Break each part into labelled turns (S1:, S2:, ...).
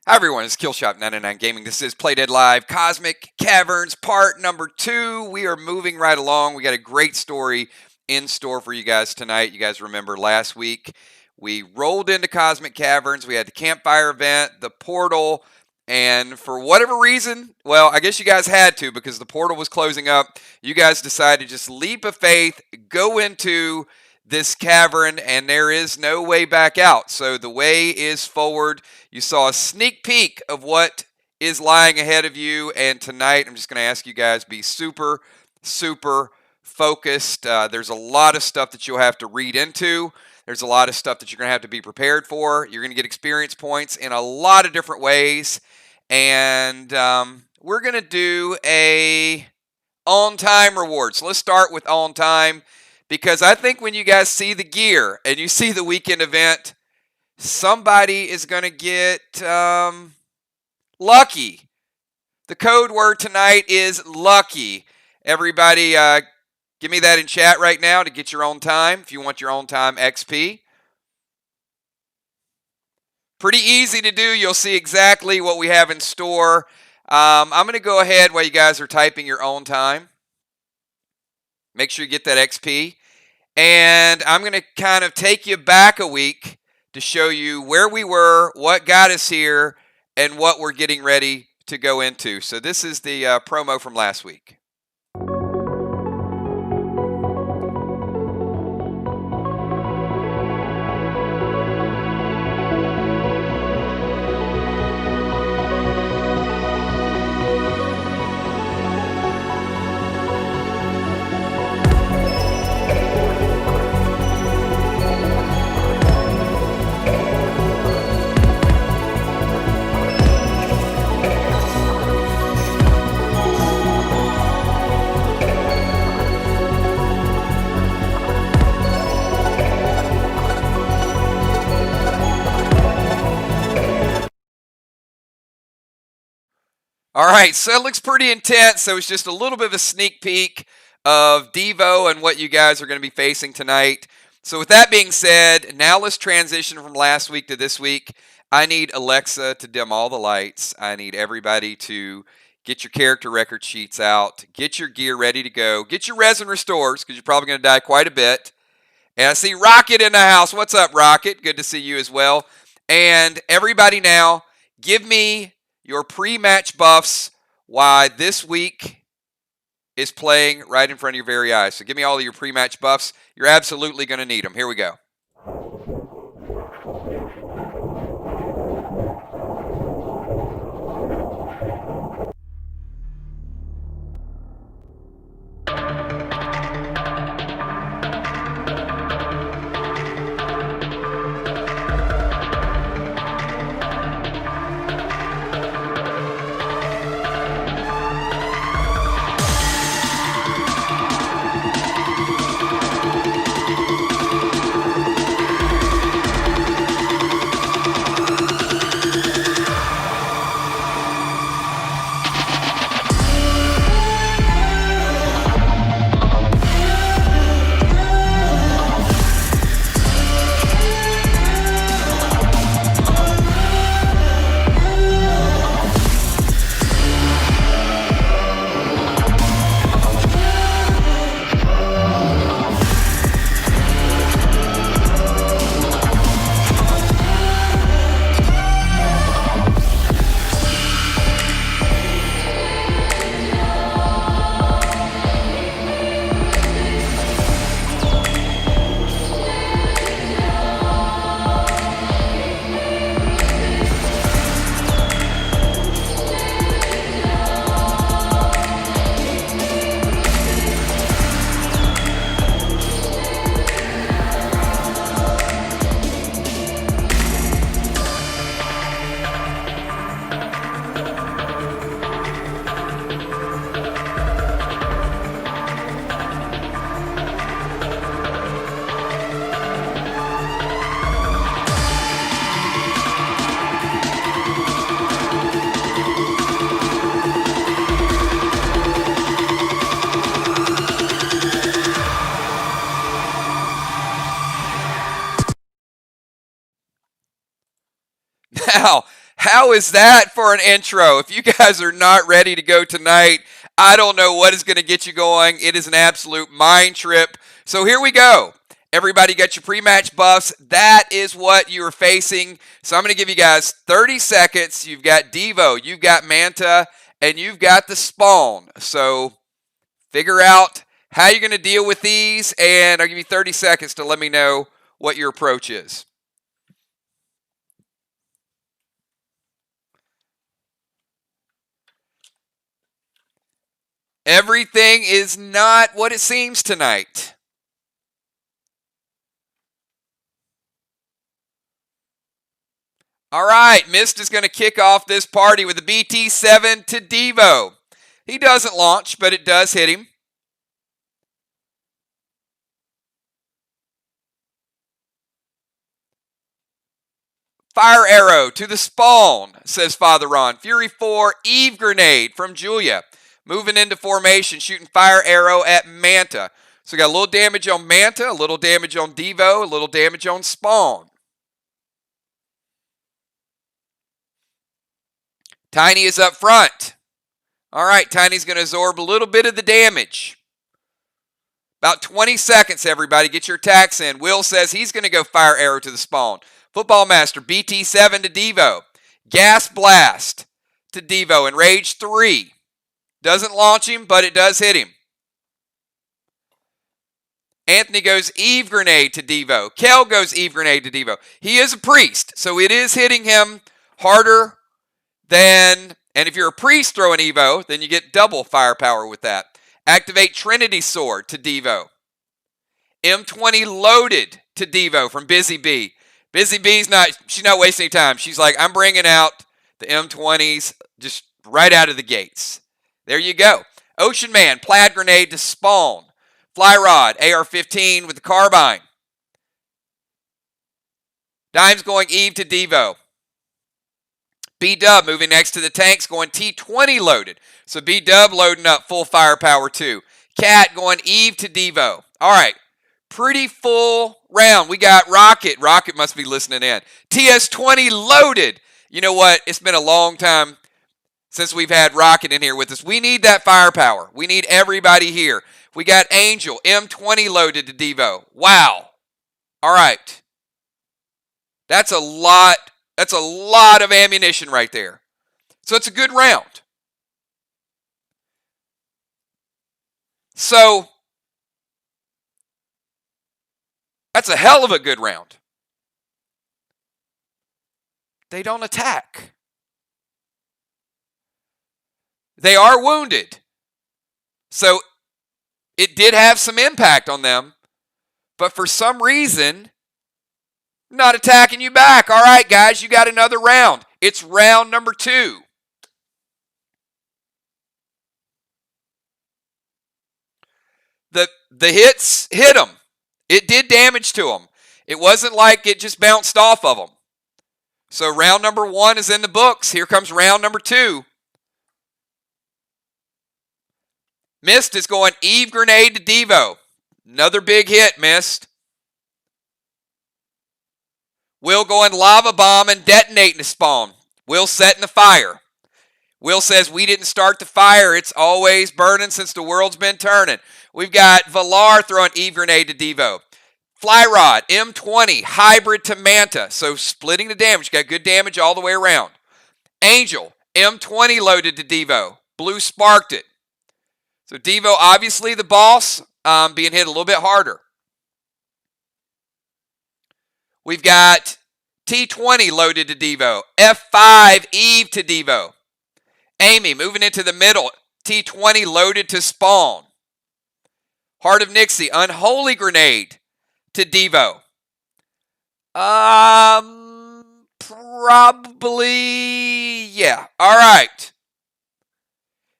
S1: Hi everyone, it's Killshot99 Gaming. This is Play Dead Live Cosmic Caverns part number 2. We are moving right along. We got a great story in store for you guys tonight. You guys remember last week we rolled into Cosmic Caverns. We had the campfire event, the portal, and for whatever reason, well, I guess you guys had to because the portal was closing up. You guys decided to just leap of faith, go into this cavern, and there is no way back out. So the way is forward. You saw a sneak peek of what is lying ahead of you, and tonight I'm just going to ask you guys be super focused. There's a lot of stuff that you'll have to read into. There's a lot of stuff that you're going to have to be prepared for. You're going to get experience points in a lot of different ways, and we're going to do a on-time reward. So let's start with on-time, because I think when you guys see the gear and you see the weekend event, somebody is going to get lucky. The code word tonight is lucky. Everybody, give me that in chat right now to get your own time if you want your own time XP. Pretty easy to do. You'll see exactly what we have in store. I'm going to go ahead while you guys are typing your own time. Make sure you get that XP. And I'm going to kind of take you back a week to show you where we were, what got us here, and what we're getting ready to go into. So this is the promo from last week. All right, so it looks pretty intense. So it's just a little bit of a sneak peek of Devo and what you guys are going to be facing tonight. So with that being said, now let's transition from last week to this week. I need Alexa to dim all the lights. I need everybody to get your character record sheets out. Get your gear ready to go. Get your resin restores because you're probably going to die quite a bit. And I see Rocket in the house. What's up, Rocket? Good to see you as well. And everybody now, give me your pre-match buffs why this week is playing right in front of your very eyes. So give me all of your pre-match buffs. You're absolutely going to need them. Here we go. How is that for an intro? If you guys are not ready to go tonight, I don't know what is going to get you going. It is an absolute mind trip. So here we go. Everybody got your pre-match buffs. That is what you're facing. So I'm going to give you guys 30 seconds. You've got Devo, you've got Manta, and you've got the Spawn. So figure out how you're going to deal with these, and I'll give you 30 seconds to let me know what your approach is. Everything is not what it seems tonight. All right, Mist is going to kick off this party with a BT7 to Devo. He doesn't launch, but it does hit him. Fire arrow to the Spawn, says Father Ron. Fury 4, Eve grenade from Julia. Moving into formation, shooting fire arrow at Manta. So we got a little damage on Manta, a little damage on Devo, a little damage on Spawn. Tiny is up front. All right, Tiny's going to absorb a little bit of the damage. About 20 seconds, everybody. Get your attacks in. Will says he's going to go fire arrow to the Spawn. Football Master, BT7 to Devo. Gas Blast to Devo. Enrage 3. Doesn't launch him, but it does hit him. Anthony goes Eve Grenade to Devo. Kel goes Eve Grenade to Devo. He is a priest, so it is hitting him harder than... And if you're a priest throwing Evo, then you get double firepower with that. Activate Trinity Sword to Devo. M20 loaded to Devo from Busy Bee. Busy Bee's she's not wasting any time. She's like, I'm bringing out the M20s just right out of the gates. There you go. Ocean Man, Plaid Grenade to Spawn. Fly Rod, AR-15 with the carbine. Dime's going Eve to Devo. B-Dub moving next to the tanks, going T20 loaded. So B-Dub loading up full firepower too. Cat going Eve to Devo. All right, pretty full round. We got Rocket. Rocket must be listening in. TS20 loaded. You know what? It's been a long time since we've had Rocket in here with us. We need that firepower. We need everybody here. We got Angel, M20 loaded to Devo. Wow. All right. That's a lot. That's a lot of ammunition right there. So it's a good round. So that's a hell of a good round. They don't attack. They are wounded. So it did have some impact on them. But for some reason, not attacking you back. All right, guys, you got another round. It's round number 2. The hits hit them. It did damage to them. It wasn't like it just bounced off of them. So round number 1 is in the books. Here comes round number 2. Mist is going Eve Grenade to Devo. Another big hit, Mist. Will going Lava Bomb and detonating the Spawn. Will setting the fire. Will says, we didn't start the fire. It's always burning since the world's been turning. We've got Valar throwing Eve Grenade to Devo. Fly Rod, M20, hybrid to Manta. So splitting the damage. Got good damage all the way around. Angel, M20 loaded to Devo. Blue sparked it. So Devo, obviously the boss, being hit a little bit harder. We've got T20 loaded to Devo. F5 Eve to Devo. Amy moving into the middle. T20 loaded to Spawn. Heart of Nixie, Unholy Grenade to Devo. Probably, yeah. All right.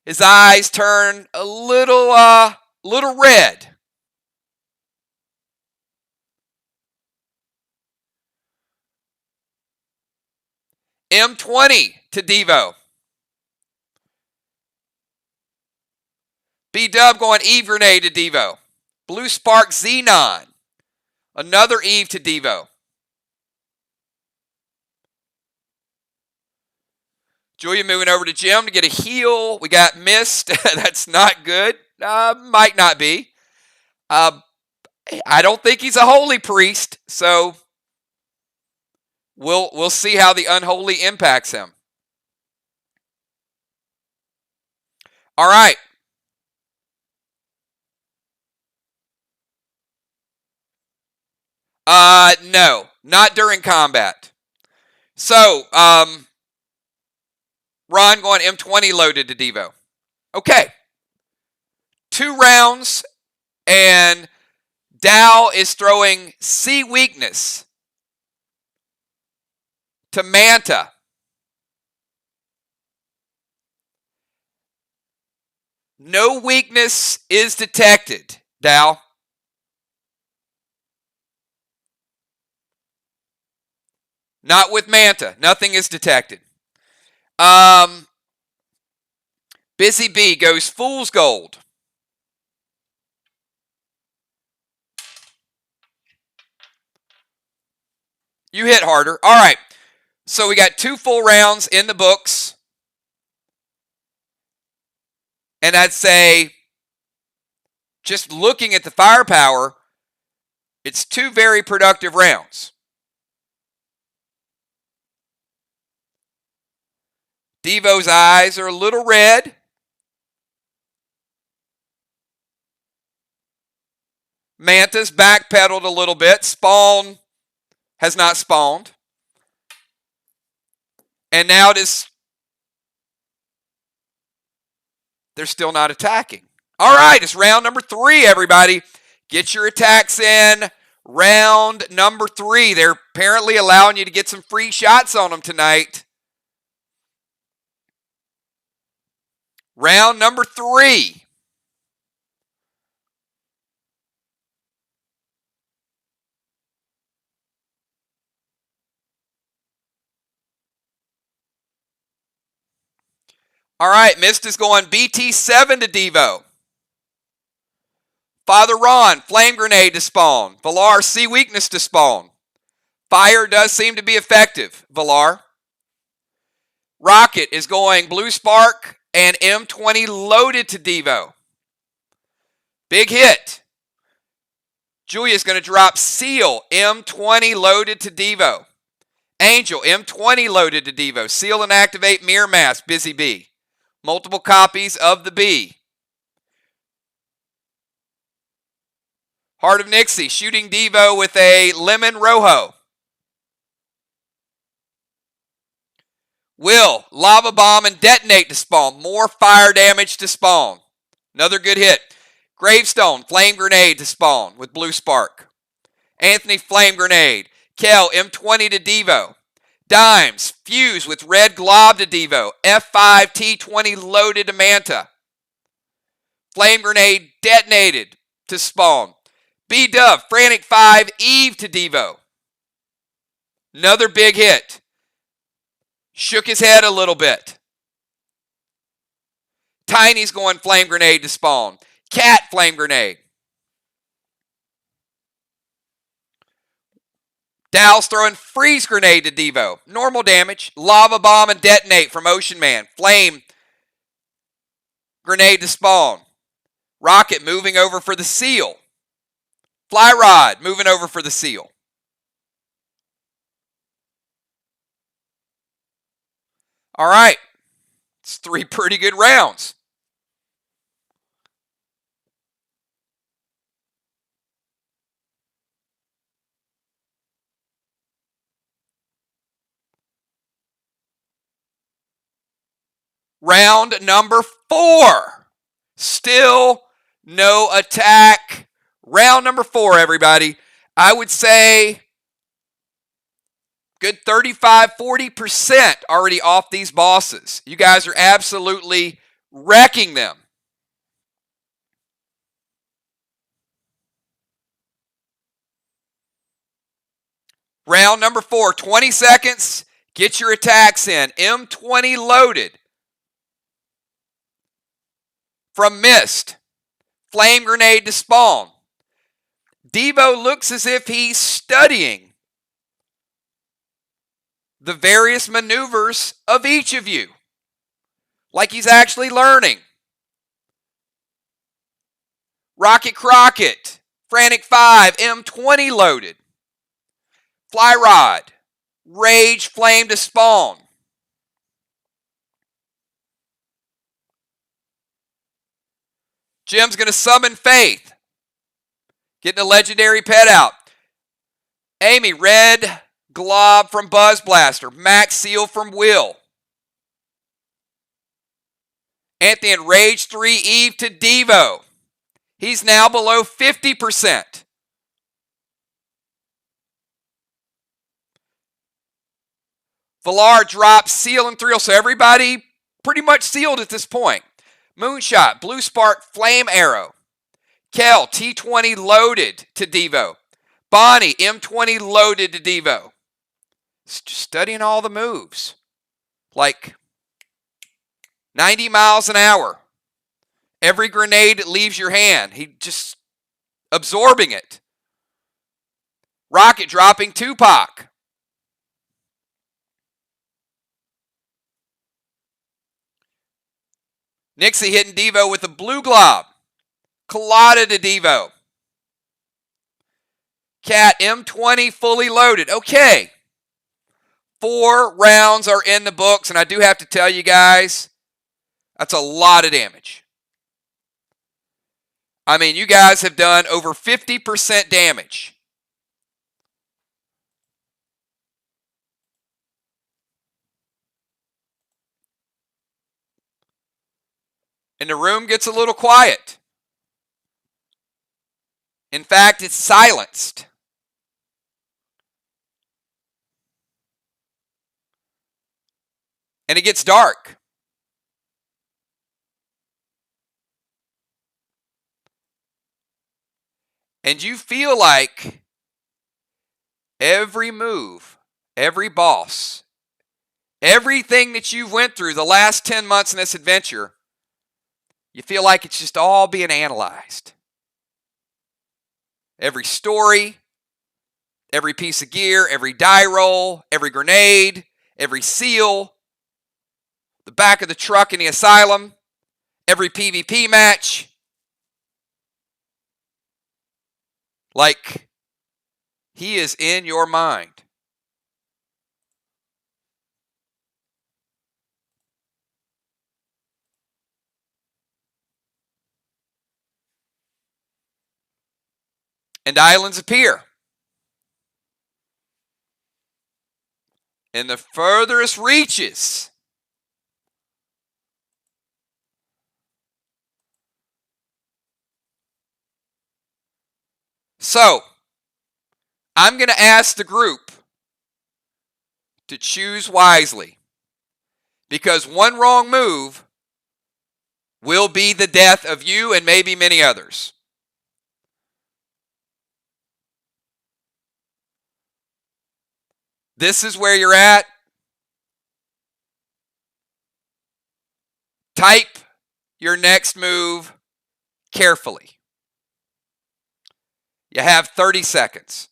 S1: His eyes turn a little red. M20 to Devo. B-Dub going Eve Grenade to Devo. Blue Spark Xenon. Another Eve to Devo. Julia moving over to Jim to get a heal. We got Mist. That's not good. Might not be. I don't think he's a holy priest, so we'll see how the unholy impacts him. All right. No, not during combat. So, Ron going M20 loaded to Devo. Okay. 2 rounds, and Dow is throwing C weakness to Manta. No weakness is detected, Dow. Not with Manta. Nothing is detected. Busy Bee goes Fool's Gold. You hit harder. All right. So we got 2 full rounds in the books. And I'd say, just looking at the firepower, it's 2 very productive rounds. Devo's eyes are a little red. Manta's backpedaled a little bit. Spawn has not spawned. And now it is... They're still not attacking. All right, it's round number 3, everybody. Get your attacks in. Round number 3. They're apparently allowing you to get some free shots on them tonight. Round number 3. All right, Mist is going BT7 to Devo. Father Ron, Flame Grenade to spawn. Valar, C Weakness to spawn. Fire does seem to be effective, Valar. Rocket is going Blue Spark and M20 loaded to Devo. Big hit. Julia's going to drop Seal, M20 loaded to Devo. Angel, M20 loaded to Devo. Seal and activate Mirror Mask, Busy Bee. Multiple copies of the Bee. Heart of Nixie, shooting Devo with a Lemon Rojo. Will, Lava Bomb and Detonate to spawn. More fire damage to spawn. Another good hit. Gravestone, Flame Grenade to spawn with Blue Spark. Anthony, Flame Grenade. Kel, M20 to Devo. Dimes, Fuse with Red Glob to Devo. F5, T20 loaded to Manta. Flame Grenade detonated to spawn. B-Dove, Frantic 5, Eve to Devo. Another big hit. Shook his head a little bit. Tiny's going Flame Grenade to spawn. Cat, Flame Grenade. Dow's throwing Freeze Grenade to Devo. Normal damage. Lava Bomb and Detonate from Ocean Man. Flame Grenade to spawn. Rocket moving over for the Seal. Fly Rod moving over for the Seal. All right. It's 3 pretty good rounds. Round number 4. Still no attack. Round number 4, everybody. I would say good 35-40% already off these bosses. You guys are absolutely wrecking them. Round number 4, 20 seconds. Get your attacks in. M20 loaded. From Mist. Flame Grenade to spawn. Devo looks as if he's studying the various maneuvers of each of you. like he's actually learning. Rocket Crockett, Frantic 5, M20 loaded. Fly Rod, Rage Flame to spawn. Jim's going to summon Faith. Getting a legendary pet out. Amy, Red Glob from Buzz Blaster. Max Seal from Will. Anthony and Rage 3 Eve to Devo. He's now below 50%. Valar drops Seal and Thrill. So everybody pretty much sealed at this point. Moonshot, Blue Spark, Flame Arrow. Kel, T20 loaded to Devo. Bonnie, M20 loaded to Devo. Just studying all the moves. Like 90 miles an hour. Every grenade that leaves your hand, he just absorbing it. Rocket dropping Tupac. Nixie hitting Devo with a blue glob. Colada to Devo. Cat M20 fully loaded. Okay. 4 rounds are in the books, and I do have to tell you guys, that's a lot of damage. I mean, you guys have done over 50% damage. And the room gets a little quiet. In fact, it's silenced. And it gets dark. And you feel like every move, every boss, everything that you've went through the last 10 months in this adventure, you feel like it's just all being analyzed. Every story, every piece of gear, every die roll, every grenade, every seal, the back of the truck in the asylum, every PvP match. Like, he is in your mind. And islands appear. In the furthest reaches. So, I'm going to ask the group to choose wisely. Because one wrong move will be the death of you and maybe many others. This is where you're at. Type your next move carefully. You have 30 seconds.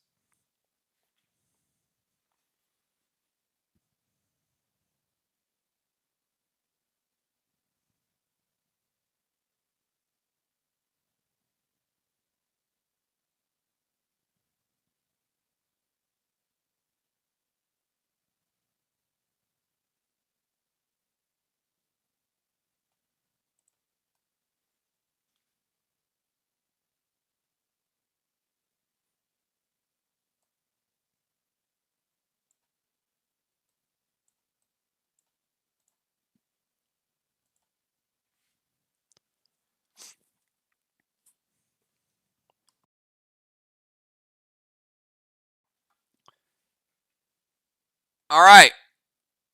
S1: All right.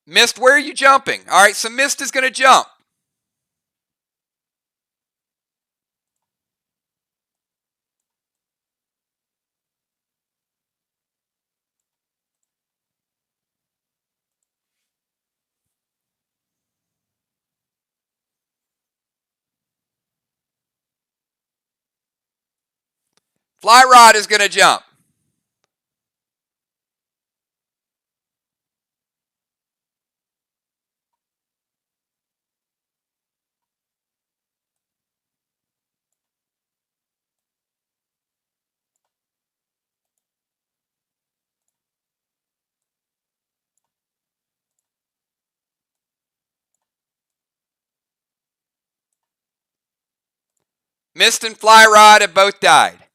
S1: Mist, where are you jumping? All right, so Mist is going to jump. Fly Rod is going to jump. Mist and Fly Rod have both died.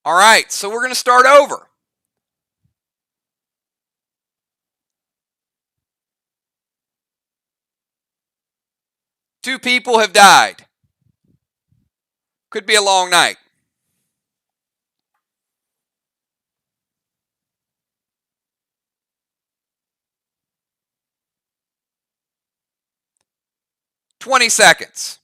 S1: All right, so we're going to start over. Two people have died. Could be a long night. $20.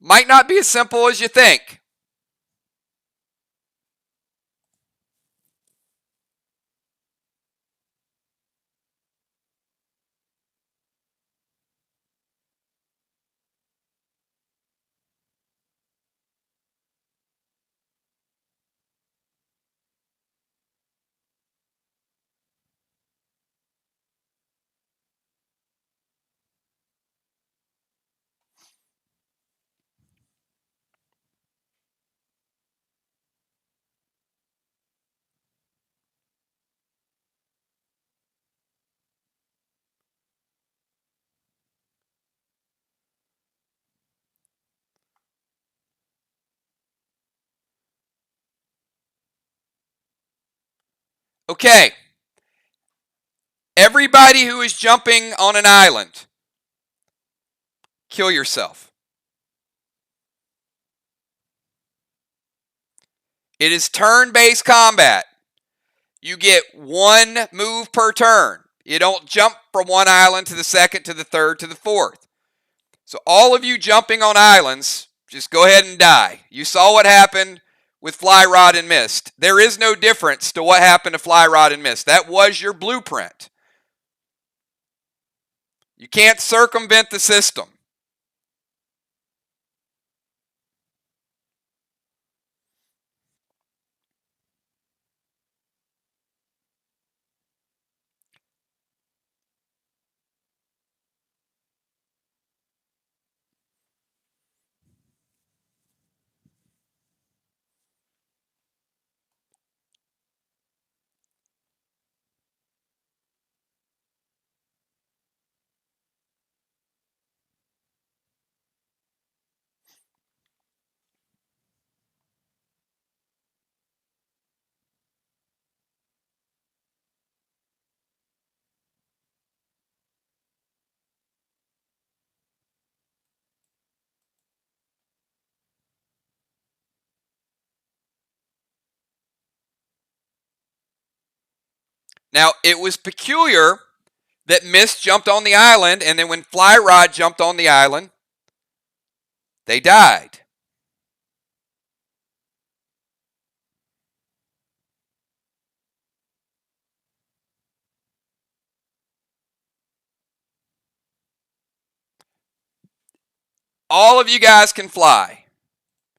S1: Might not be as simple as you think. Okay. Everybody who is jumping on an island, kill yourself. It is turn-based combat. You get one move per turn. You don't jump from one island to the second, to the third, to the fourth. So all of you jumping on islands, just go ahead and die. You saw what happened with Fly Rod and Mist. There is no difference to what happened to Fly Rod and Mist. That was your blueprint. You can't circumvent the system. Now, it was peculiar that Mist jumped on the island, and then when Fly Rod jumped on the island, they died. All of you guys can fly.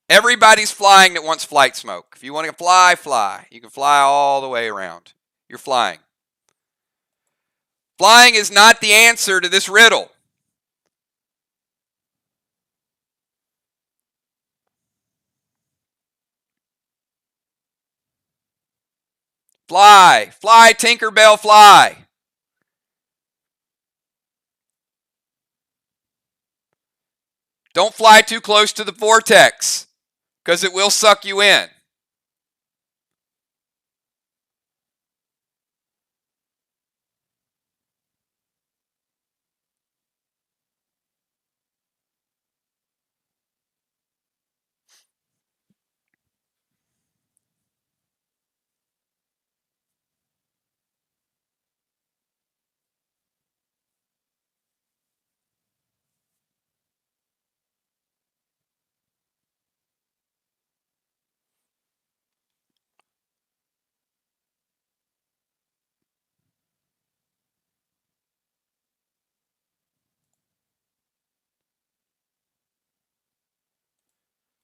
S1: Everybody's flying that wants flight smoke. If you want to fly, fly. You can fly all the way around. You're flying. Flying is not the answer to this riddle. Fly. Fly, Tinkerbell, fly. Don't fly too close to the vortex because it will suck you in.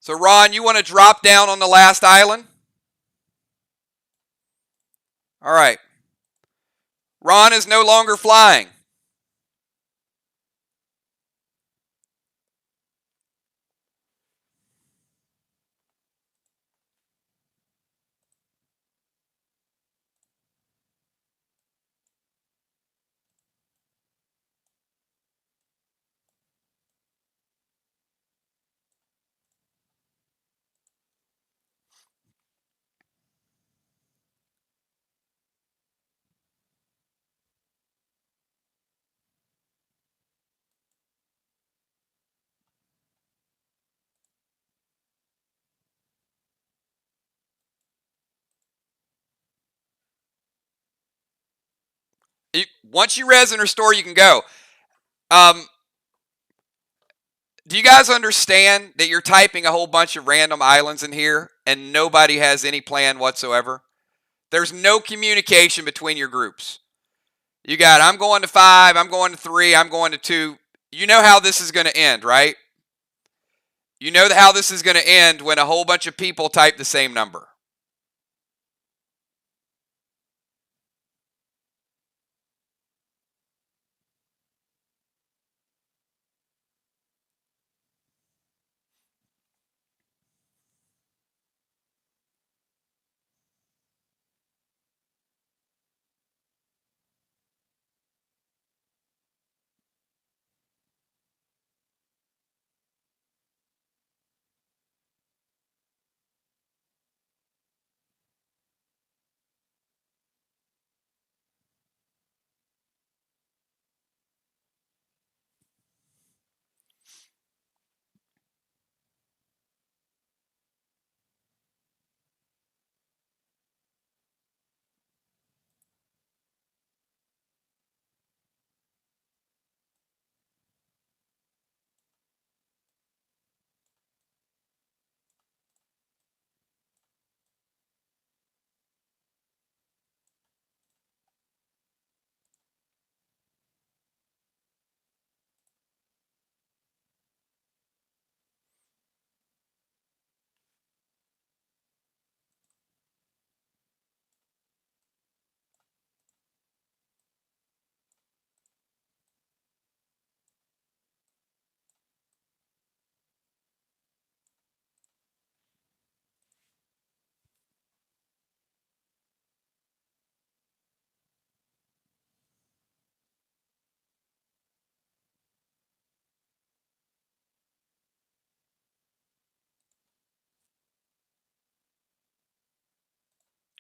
S1: So, Ron, you want to drop down on the last island? All right. Ron is no longer flying. Once you res and restore, you can go. Um, do you guys understand that you're typing a whole bunch of random islands in here and nobody has any plan whatsoever? There's no communication between your groups. You got, I'm going to 5, I'm going to 3, I'm going to 2. You know how this is going to end, right? You know how this is going to end when a whole bunch of people type the same number.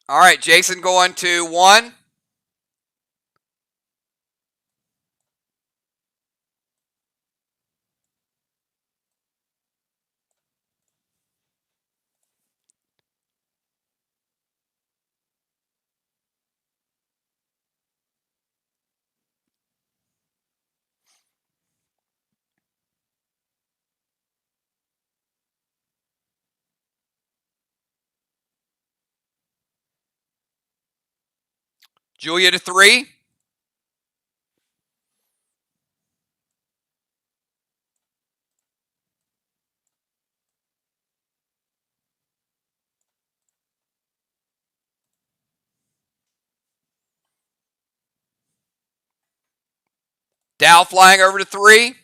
S1: All right, Jason going to 1. Julia to 3. Dow flying over to 3.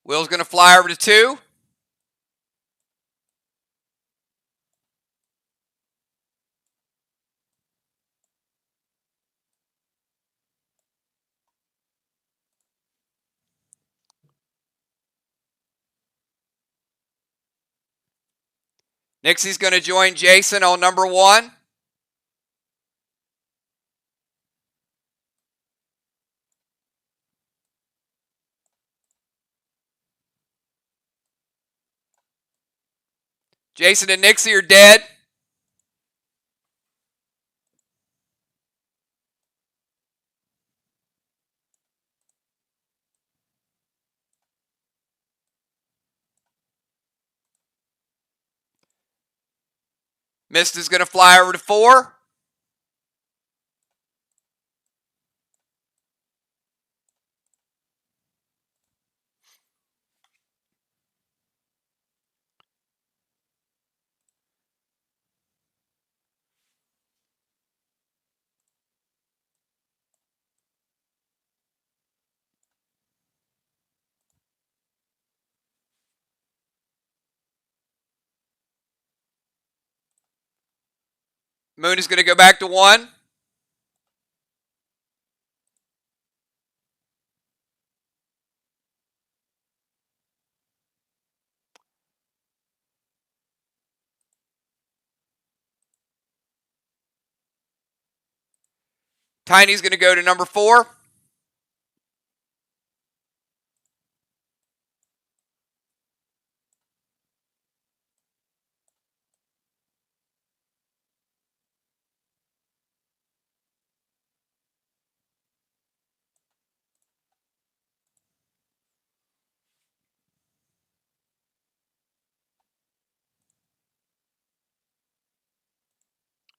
S1: Will's going to fly over to 2. Nixie's going to join Jason on number 1. Jason and Nixie are dead. Mist is going to fly over to 4. Moon is going to go back to 1. Tiny's going to go to number 4.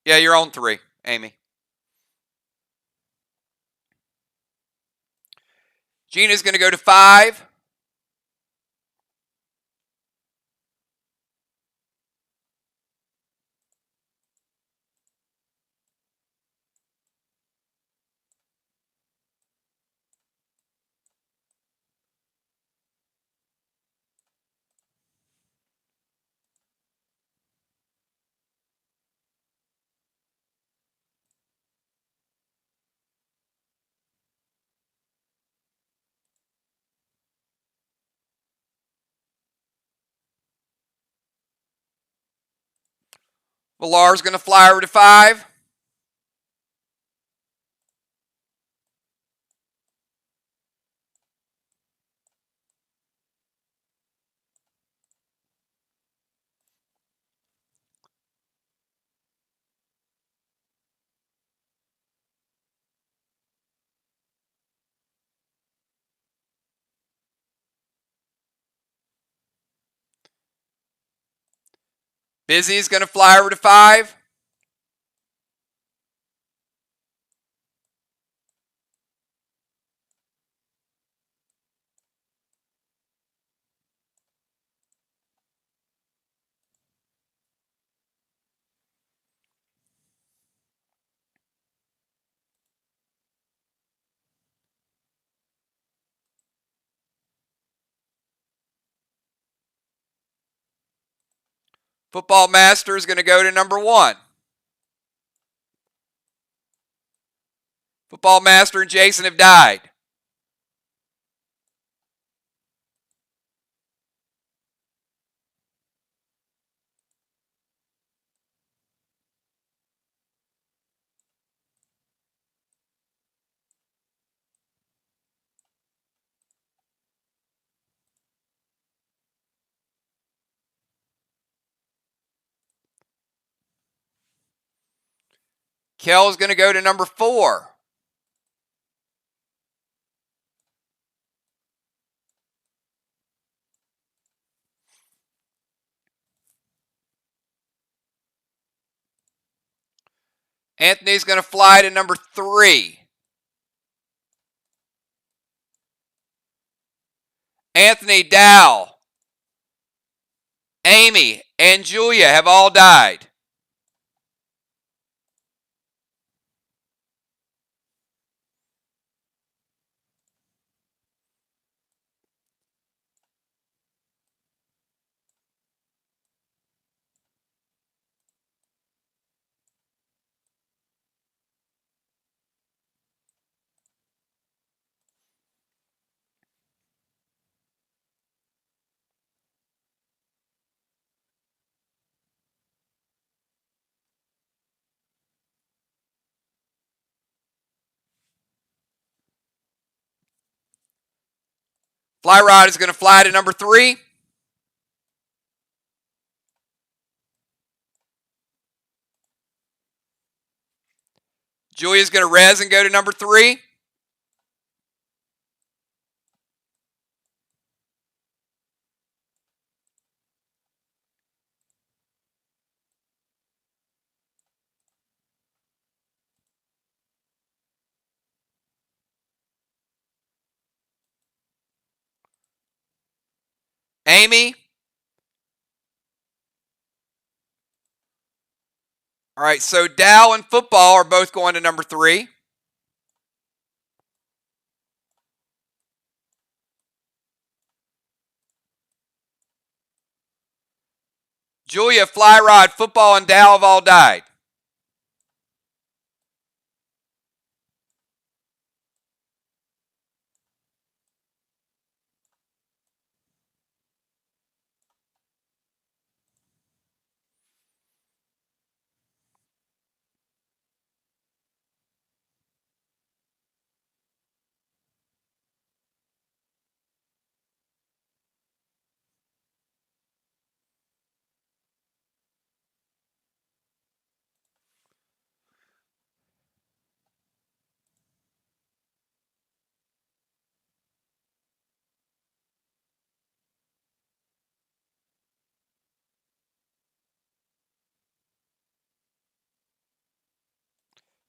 S1: Yeah, you're on 3, Amy. Gina's going to go to 5. Villar's going to fly over to 5. Busy is going to fly over to 5. Football Master is going to go to number 1. Football Master and Jason have died. Kel is going to go to number 4. Anthony's going to fly to number 3. Anthony, Dow, Amy, and Julia have all died. Fly Rod is going to fly to number 3. Julia's going to res and go to number 3. Amy. All right, so Dow and football are both going to number 3. Julia, Fly Rod, football, and Dow have all died.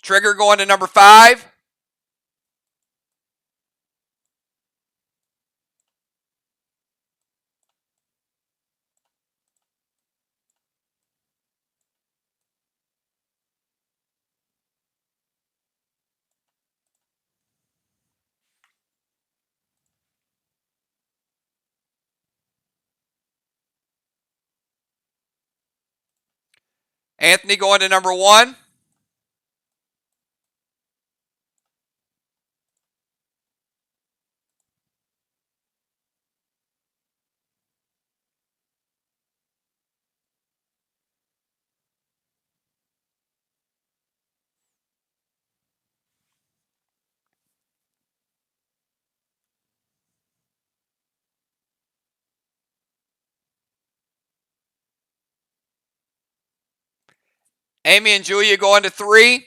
S1: Trigger going to number 5. Anthony going to number 1. Amy and Julia going to 3.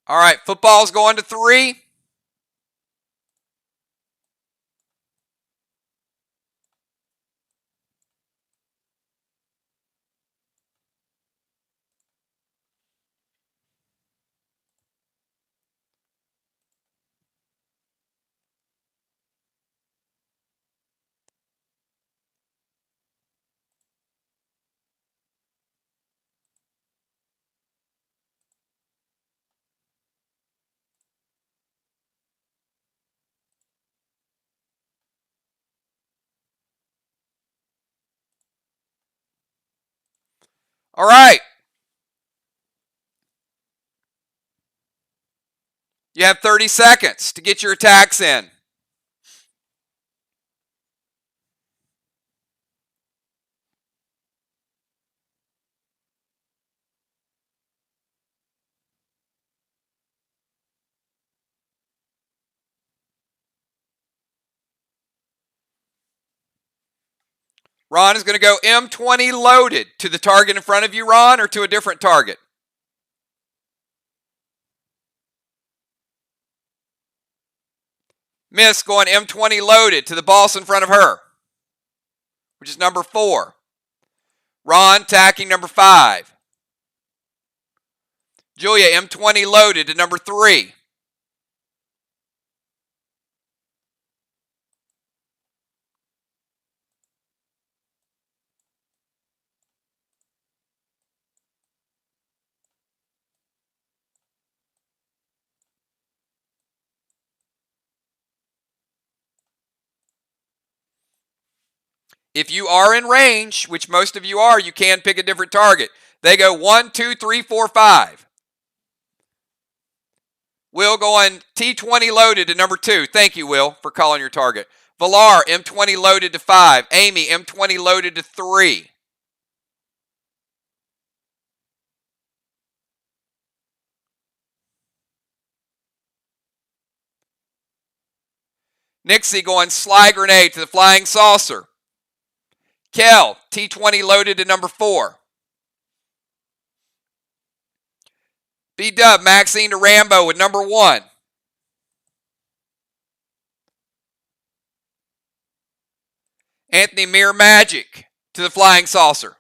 S1: All right, football's going to 3. All right. You have 30 seconds to get your attacks in. Ron is going to go M20 loaded to the target in front of you, Ron, or to a different target? Miss going M20 loaded to the boss in front of her, which is number 4. Ron tacking number 5. Julia M20 loaded to number 3. If you are in range, which most of you are, you can pick a different target. They go 1, 2, 3, 4, 5. Will going T20 loaded to number 2. Thank you, Will, for calling your target. Valar, M20 loaded to 5. Amy, M20 loaded to 3. Nixie going Sly Grenade to the Flying Saucer. Kel, T20 loaded to number 4. B-Dub, Maxine to Rambo with number 1. Anthony Mirror Magic to the Flying Saucer.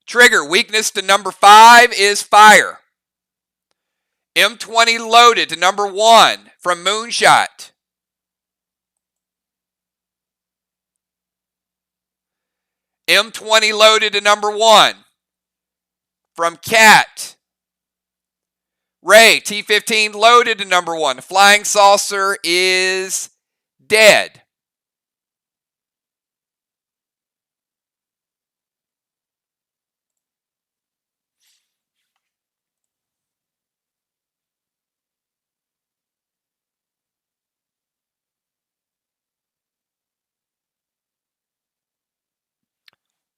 S1: Trigger, weakness to number 5 is fire. M20 loaded to number 1 from Moonshot. M20 loaded to number 1 from Cat. Ray, T15 loaded to number 1. The Flying Saucer is dead.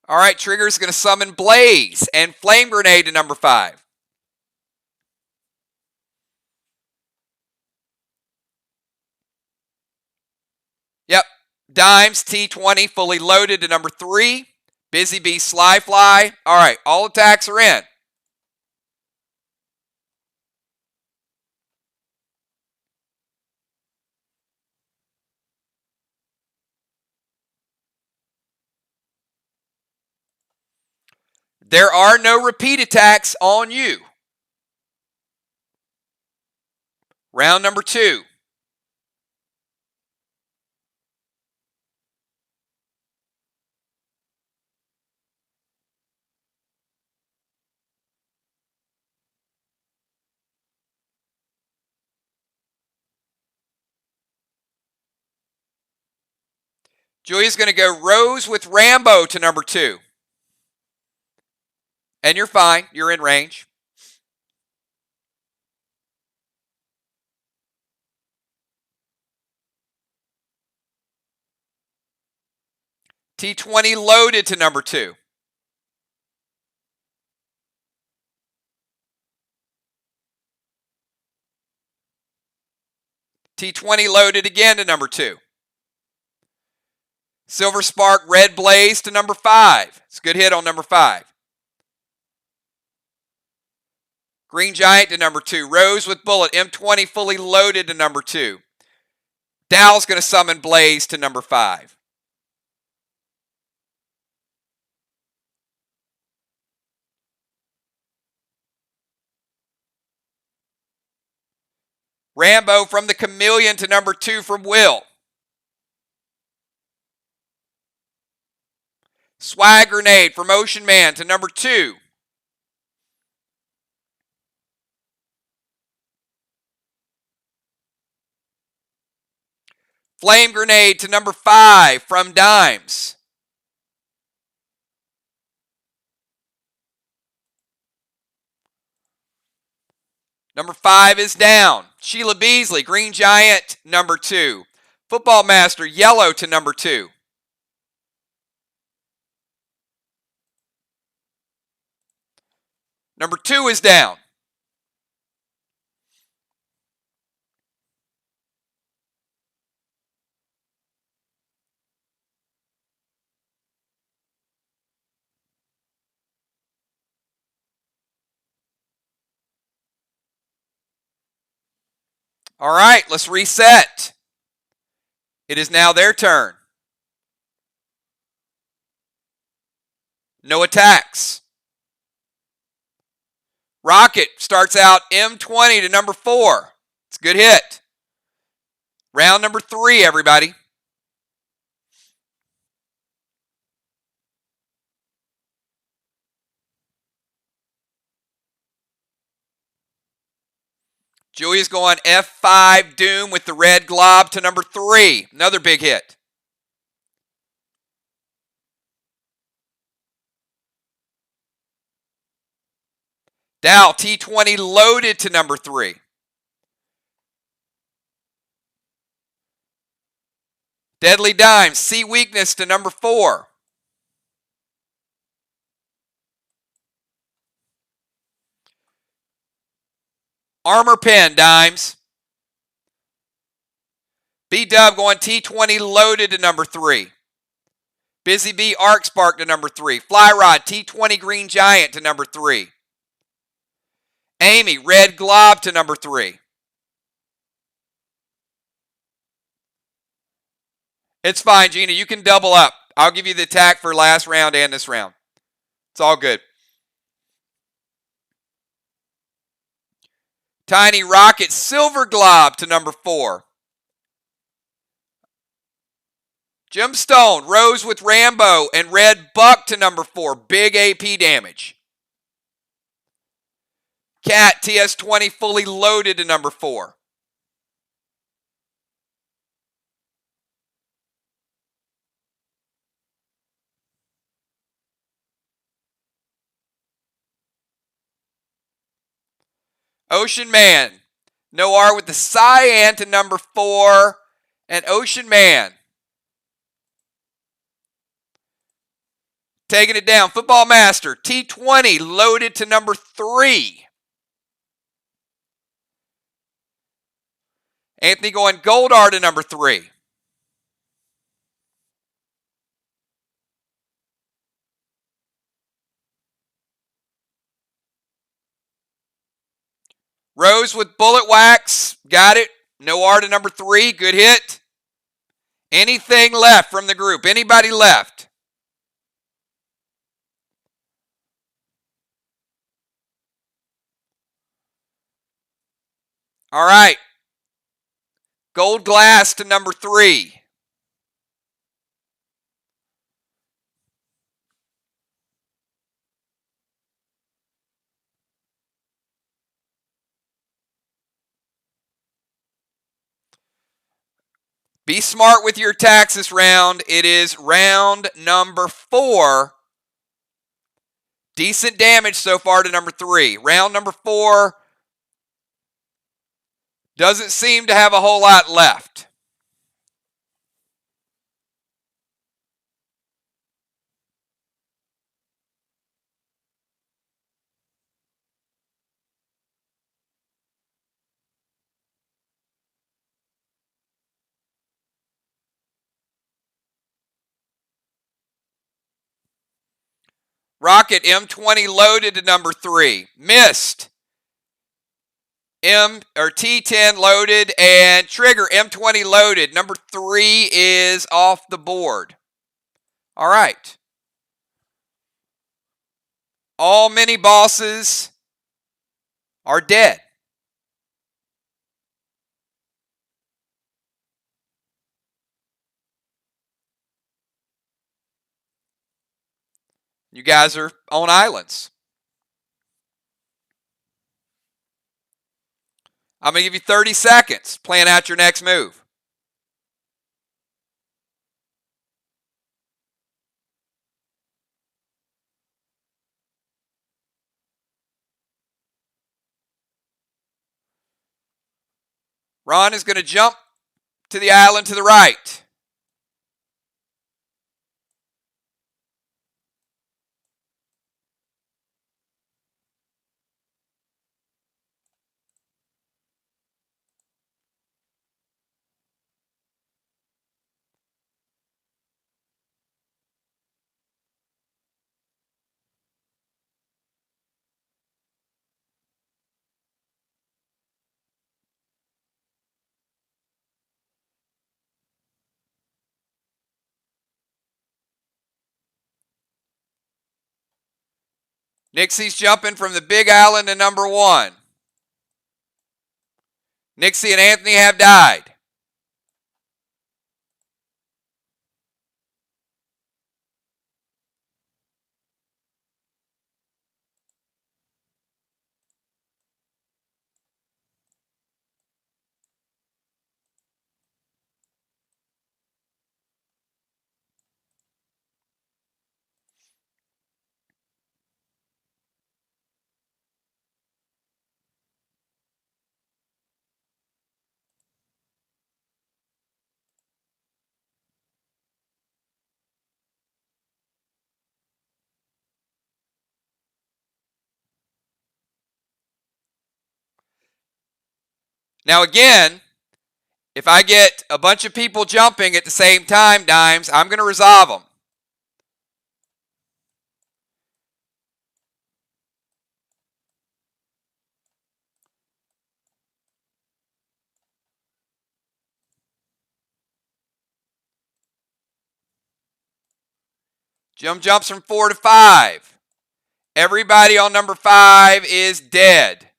S1: All right, Trigger's going to summon Blaze and Flame Grenade to number 5. Yep. Dimes, T20, fully loaded to number 3. Busy Bee, Sly Fly. All right, all attacks are in. There are no repeat attacks on you. Round number 2. Julia's going to go Rose with Rambo to number 2. And you're fine. You're in range. T20 loaded to number 2. T20 loaded again to number 2. Silver Spark, Red Blaze to number 5. It's a good hit on number 5. Green Giant to number 2. Rose with Bullet. M20 fully loaded to number 2. Dow's going to summon Blaze to number 5. Rambo from the Chameleon to number 2 from Will. Swag Grenade from Ocean Man to number 2. Flame Grenade to number 5 from Dimes. Number 5 is down. Sheila Beasley, Green Giant, number 2. Football Master, yellow to number 2. Number 2 is down. All right, let's reset. It is now their turn. No attacks. Rocket starts out M20 to number 4. It's a good hit. Round number 3, everybody. Julia's going F5 Doom with the red glob to number 3. Another big hit. Dow T20 loaded to number 3. Deadly Dimes, C Weakness to number 4. Armor Pen, Dimes. B-Dub going T20 loaded to number 3. Busy Bee Arc Spark to number 3. Fly Rod T20 Green Giant to number 3. Amy Red Glob to number 3. It's fine, Gina. You can double up. I'll give you the attack for last round and this round. It's all good. Tiny Rocket Silver Glob to number 4. Gemstone Rose with Rambo and Red Buck to number 4. Big AP damage. Cat TS20 fully loaded to number 4. Ocean Man. Noir with the Cyan to number 4. And Ocean Man. Taking it down. Football Master. T20 loaded to number 3. Anthony going Goldar to number 3. Rose with Bullet Wax. Got it. Noir to number 3. Good hit. Anything left from the group? Anybody left? All right. Gold Glass to number 3. Be smart with your attacks this round. It is round number 4. Decent damage so far to number 3. Round number 4 doesn't seem to have a whole lot left. Rocket M20 loaded to number 3. Missed. T10 loaded and Trigger M20 loaded. Number 3 is off the board. All right. All mini bosses are dead. You guys are on islands. I'm going to give you 30 seconds. Plan out your next move. Ron is going to jump to the island to the right. Nixie's jumping from the big island to number 1. Nixie and Anthony have died. Now again, if I get a bunch of people jumping at the same time, Dimes, I'm going to resolve them. Jim jumps from 4 to 5. Everybody on number 5 is dead.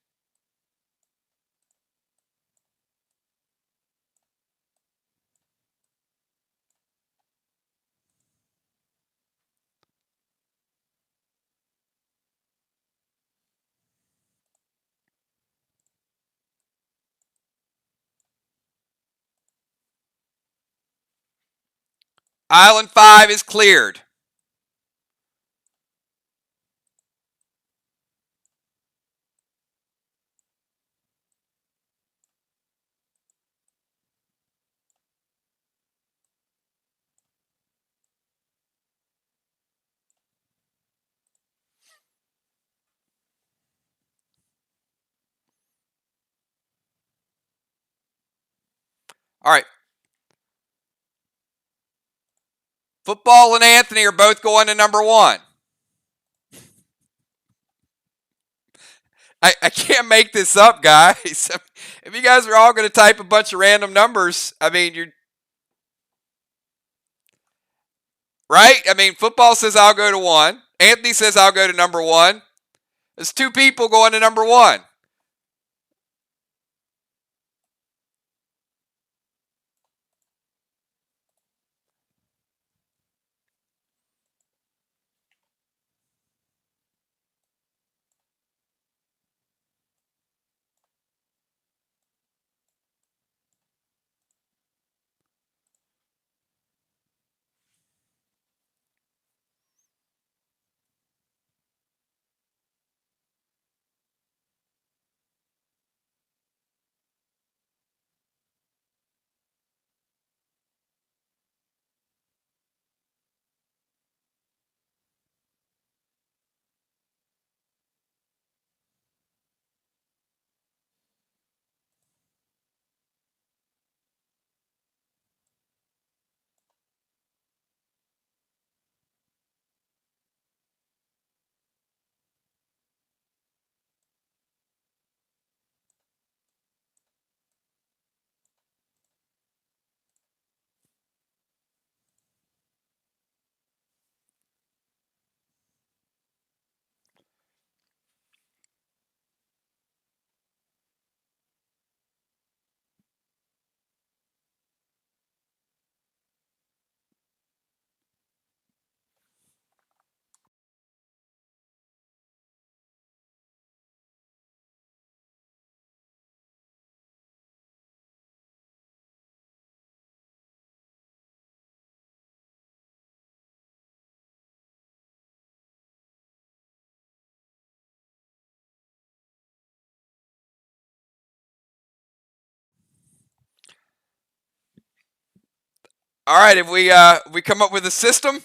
S1: Island 5 is cleared. All right. Football and Anthony are both going to number 1. I can't make this up, guys. If you guys are all going to type a bunch of random numbers, I mean, you're right. I mean, football says I'll go to 1. Anthony says I'll go to number 1. There's 2 people going to number 1. All right, if we come up with a system.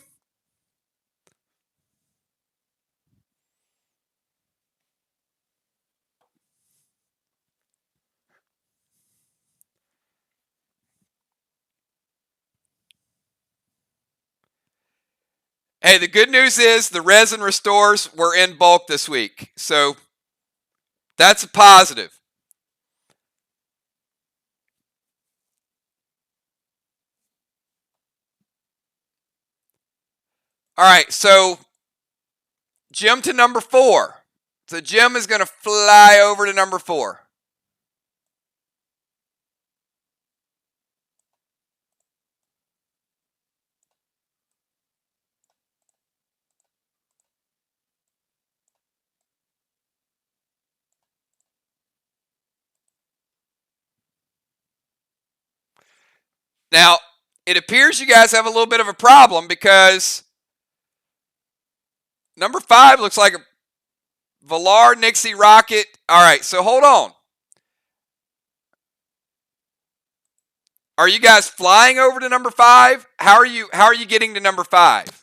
S1: Hey, the good news is the resin restores were in bulk this week, so that's a positive. All right, so Jim to number 4. So Jim is going to fly over to number 4. Now, it appears you guys have a little bit of a problem because number 5 looks like a Valar, Nixie, Rocket. All right, so hold on. Are you guys flying over to number 5? How are you getting to number 5?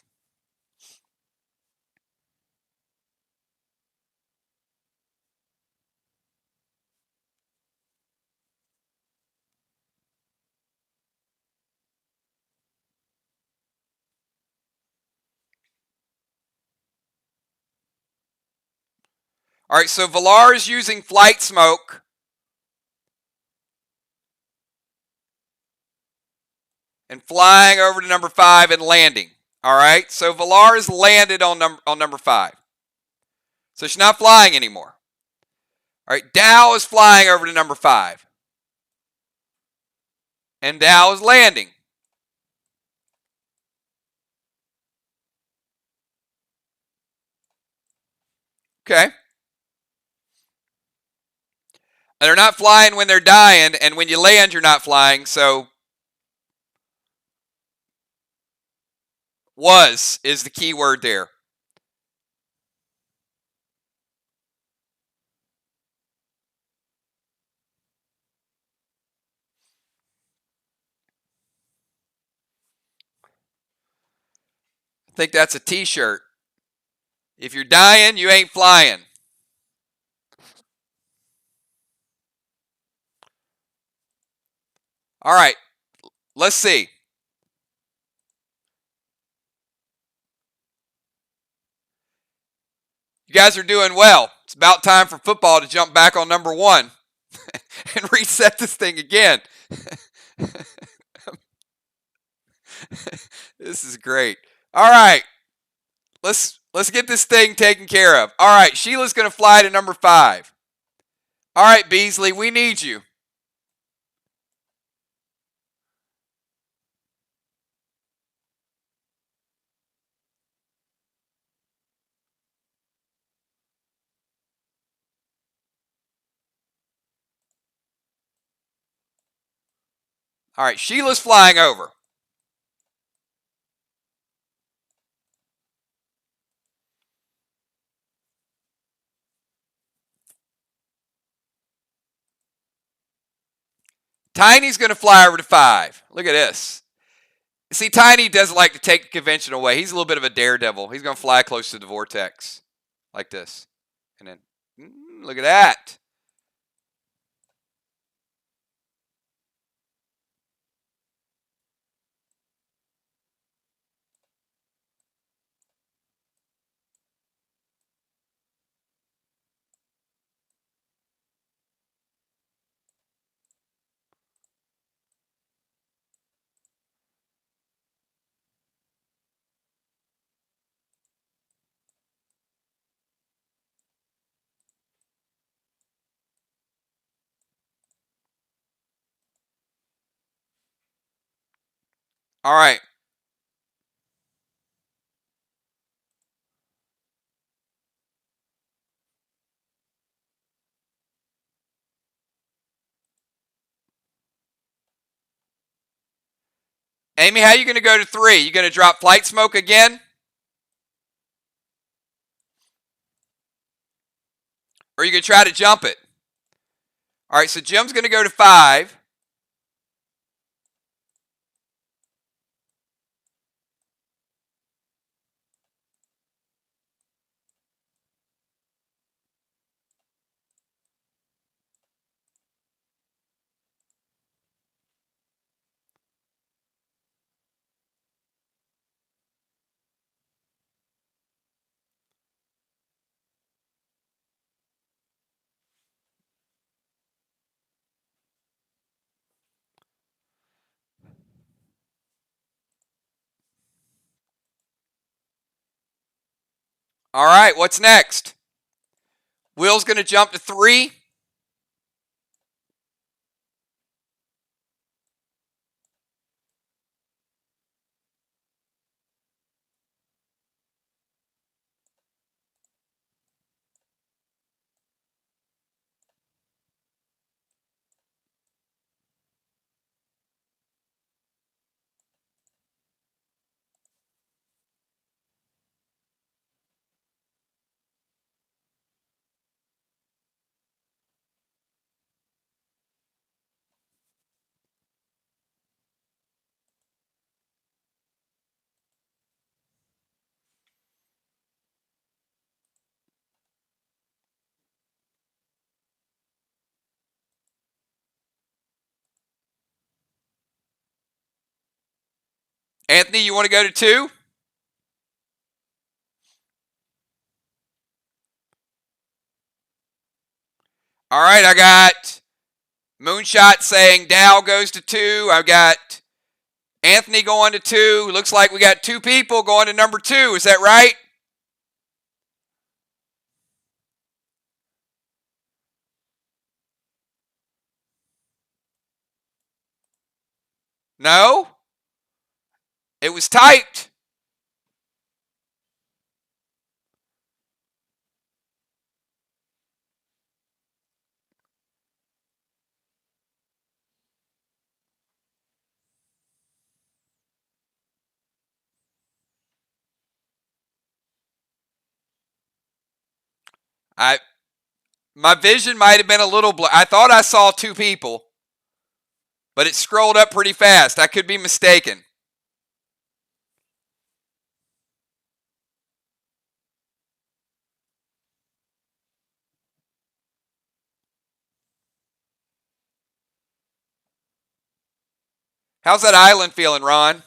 S1: All right, so Valar is using flight smoke. And flying over to number 5 and landing. All right, so Valar is landed on number 5. So she's not flying anymore. All right, Dow is flying over to number 5. And Dow is landing. Okay. And they're not flying when they're dying, and when you land, you're not flying, so was is the key word there. I think that's a t-shirt. If you're dying, you ain't flying. All right, let's see. You guys are doing well. It's about time for football to jump back on number 1 and reset this thing again. This is great. All right. Let's get this thing taken care of. All right, Sheila's going to fly to number 5. All right, Beasley, we need you. All right, Sheila's flying over. Tiny's going to fly over to 5. Look at this. See, Tiny doesn't like to take the conventional way. He's a little bit of a daredevil. He's going to fly close to the vortex like this. And then, look at that. All right. Amy, how are you going to go to 3? You going to drop flight smoke again? Or are you going to try to jump it? All right, so Jim's going to go to 5. All right, what's next? Will's going to jump to 3. Anthony, you want to go to 2? All right, I got Moonshot saying Dow goes to 2. I've got Anthony going to 2. Looks like we got 2 people going to number 2. Is that right? No? It was typed. My vision might have been a little I thought I saw 2 people, but it scrolled up pretty fast. I could be mistaken. How's that island feeling, Ron?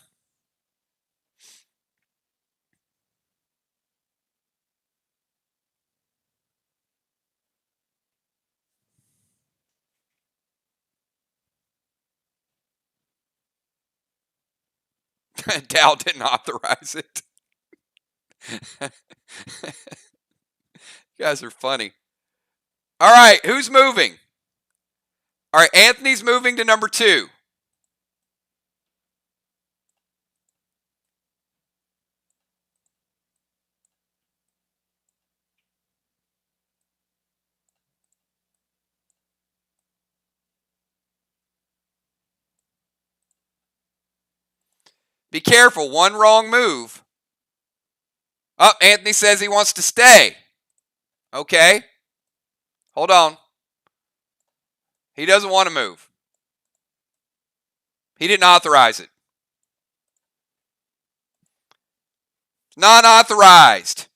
S1: Dow didn't authorize it. You guys are funny. All right, who's moving? All right, Anthony's moving to number 2. Be careful, one wrong move. Oh, Anthony says he wants to stay. Okay. Hold on. He doesn't want to move. He didn't authorize it. Not authorized.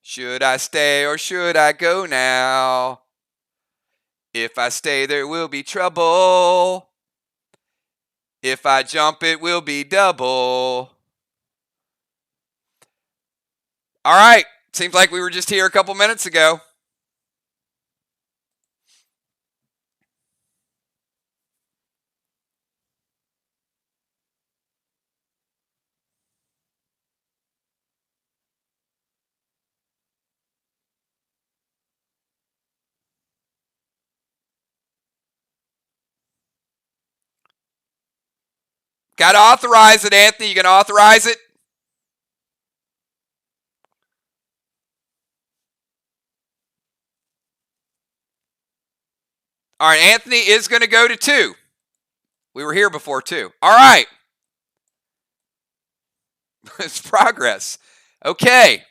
S1: Should I stay or should I go now? If I stay, there will be trouble. If I jump, it will be double. All right. Seems like we were just here a couple minutes ago. Got to authorize it, Anthony. You can authorize it? All right, Anthony is going to go to 2. We were here before, too. All right. It's progress. Okay.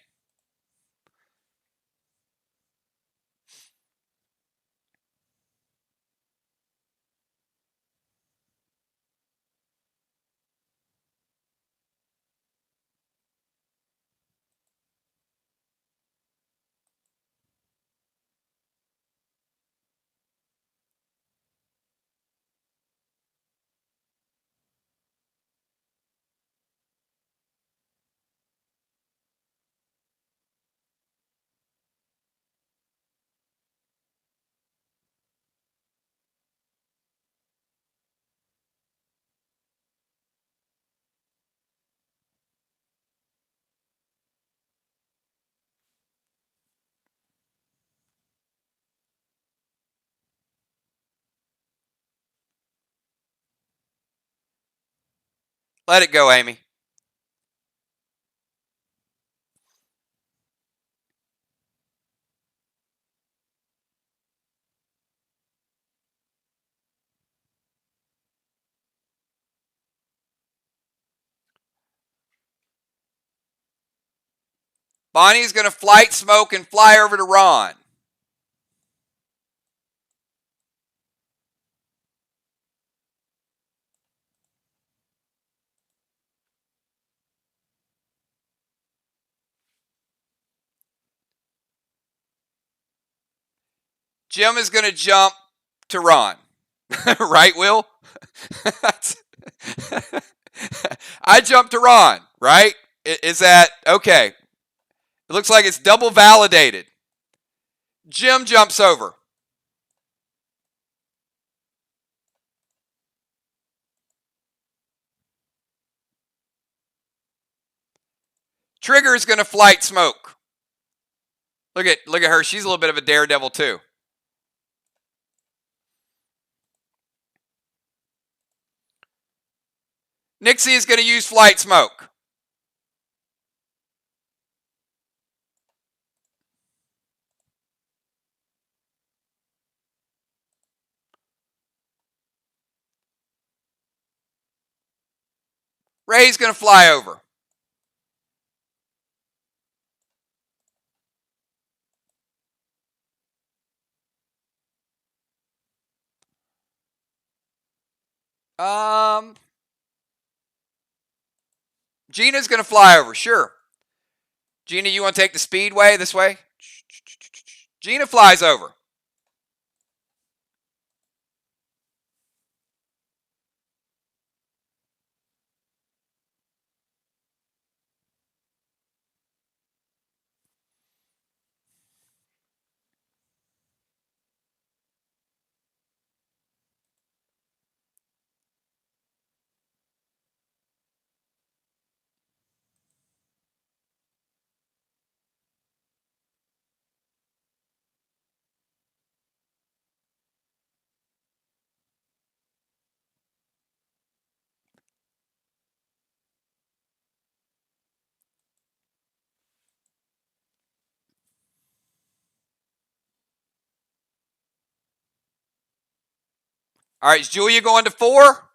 S1: Let it go, Amy. Bonnie's going to flight smoke and fly over to Ron. Jim is going to jump to Ron. Right, Will? I jumped to Ron, right? Is that okay? It looks like it's double validated. Jim jumps over. Trigger is going to flight smoke. Look at her. She's a little bit of a daredevil too. Nixie is going to use flight smoke. Ray's going to fly over. Gina's going to fly over. Sure. Gina, you want to take the speedway this way? Gina flies over. All right, is Julia going to 4?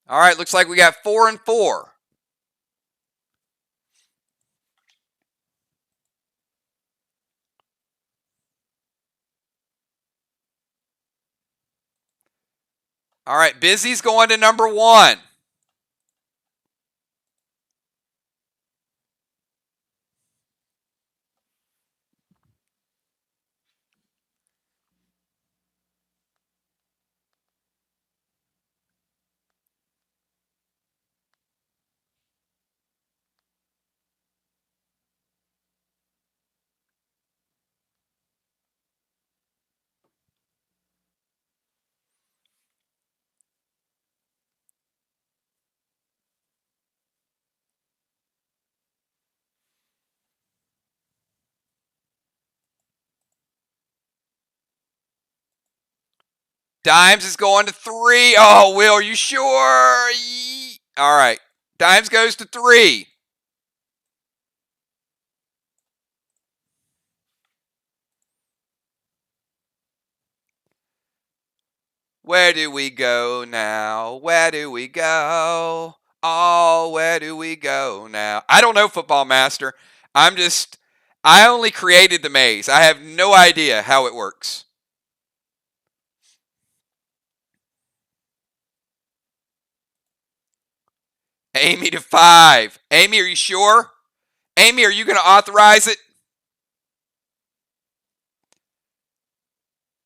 S1: All right, looks like we got 4 and 4. All right, Busy's going to number 1. Dimes is going to 3. Oh, Will, are you sure? All right. Dimes goes to 3. Where do we go now? Where do we go? Oh, where do we go now? I don't know, Football Master. I only created the maze. I have no idea how it works. Amy to 5. Amy, are you sure? Amy, are you going to authorize it?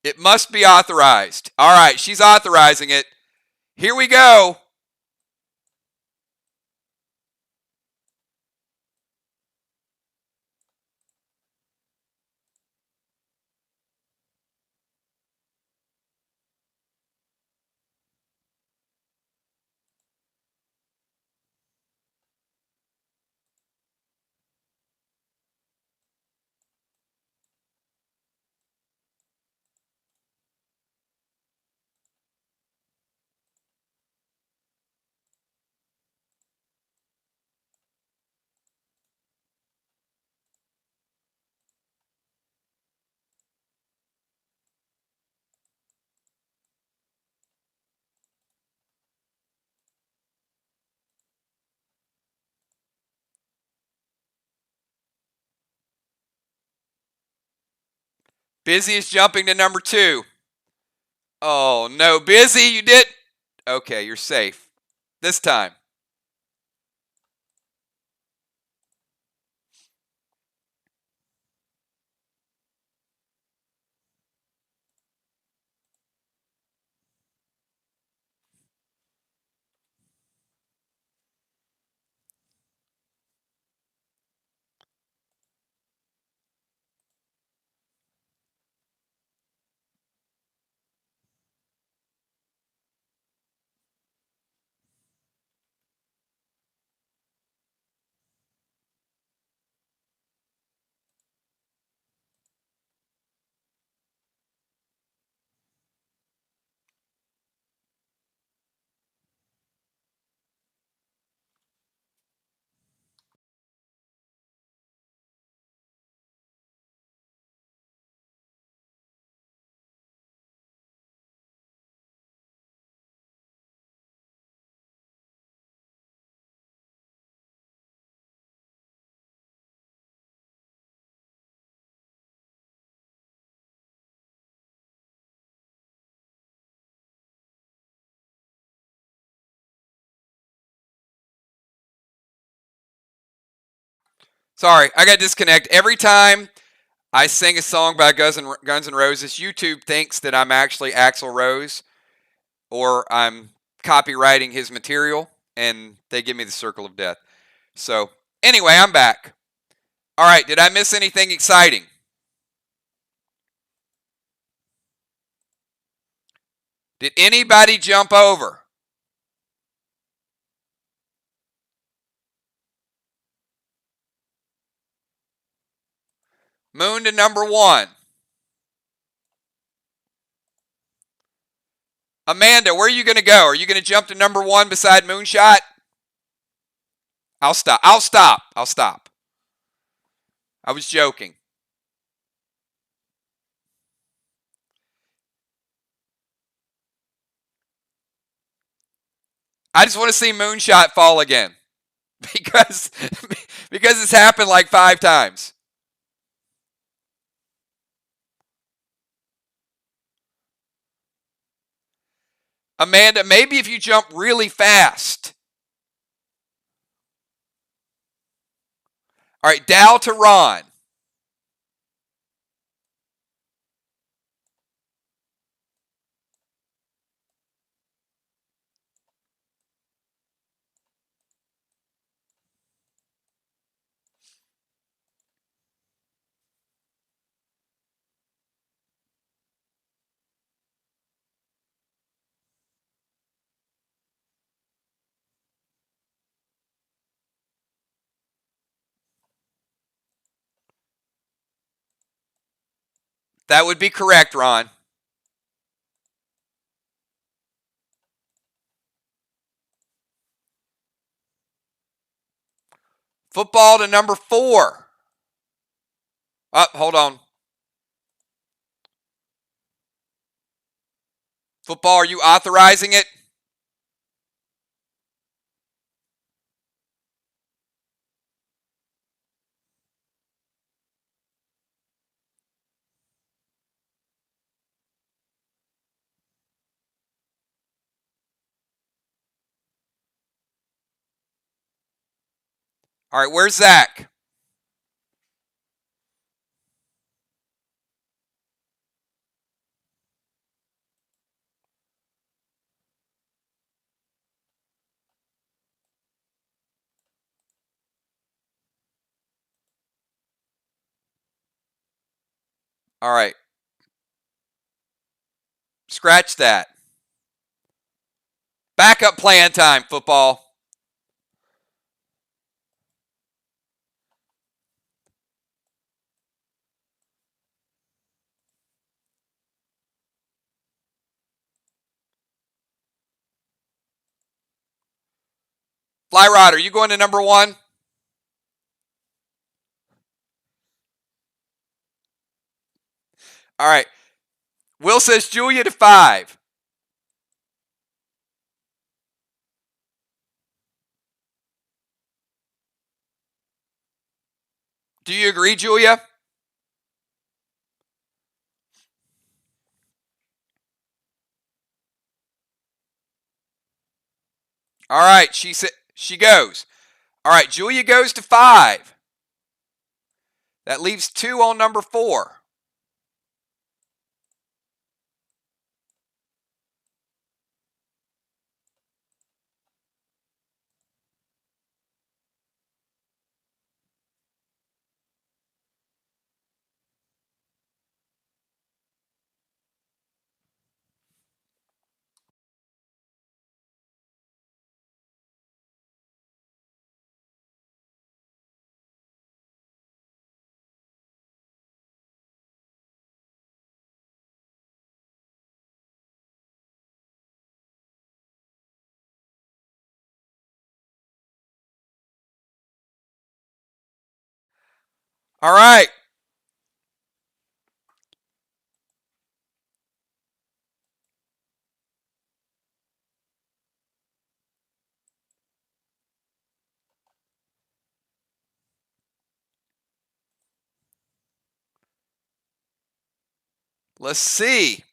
S1: It must be authorized. All right, she's authorizing it. Here we go. Busy is jumping to number 2. Oh, no. Busy, you did. Okay, you're safe. This time. Sorry, I got disconnected. Every time I sing a song by Guns N' Roses, YouTube thinks that I'm actually Axl Rose or I'm copywriting his material, and they give me the circle of death. So, anyway, I'm back. All right, did I miss anything exciting? Did anybody jump over? Moon to number 1. Amanda, where are you going to go? Are you going to jump to number 1 beside Moonshot? I'll stop. I'll stop. I'll stop. I was joking. I just want to see Moonshot fall again because it's happened like 5 times. Amanda, maybe if you jump really fast. All right, Dal to Ron. That would be correct, Ron. Football to number 4. Oh, hold on. Football, are you authorizing it? All right, where's Zach? All right. Scratch that. Backup plan time, football. Fly Rod, are you going to number 1? All right. Will says Julia to 5. Do you agree, Julia? All right, she goes. All right, Julia goes to 5. That leaves 2 on number 4. All right. Let's see.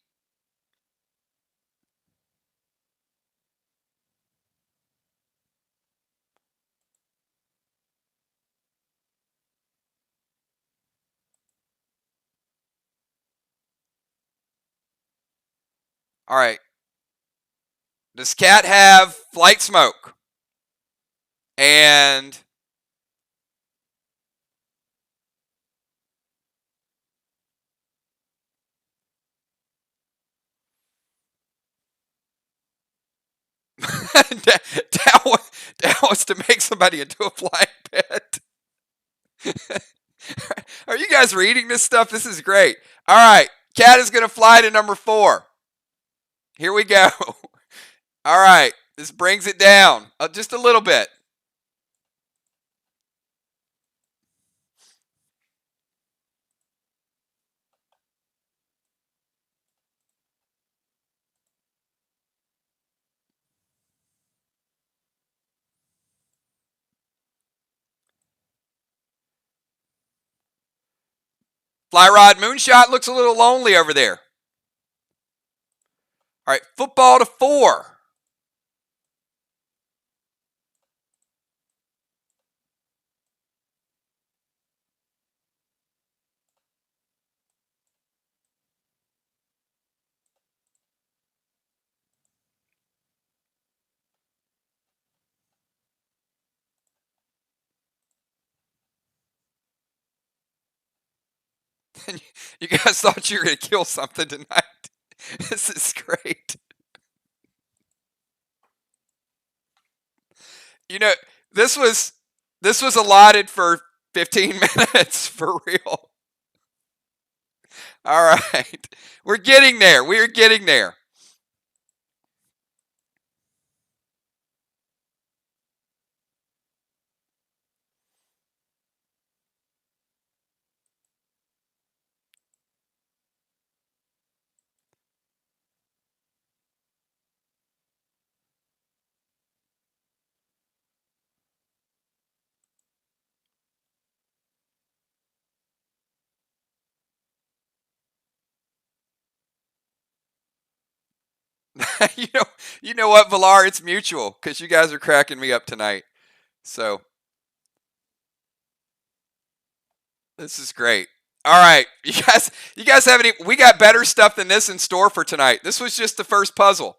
S1: All right. Does Cat have flight smoke? And that wants to make somebody into a flying pet. Are you guys reading this stuff? This is great. All right. Cat is going to fly to number 4. Here we go. All right. This brings it down just a little bit. Fly Rod Moonshot looks a little lonely over there. All right. Football to 4. You guys thought you were going to kill something tonight. This is great. You know, this was allotted for 15 minutes for real. All right. We're getting there. We're getting there. you know, you know what, Villar? It's mutual because you guys are cracking me up tonight. So this is great. All right, you guys have any? We got better stuff than this in store for tonight. This was just the first puzzle.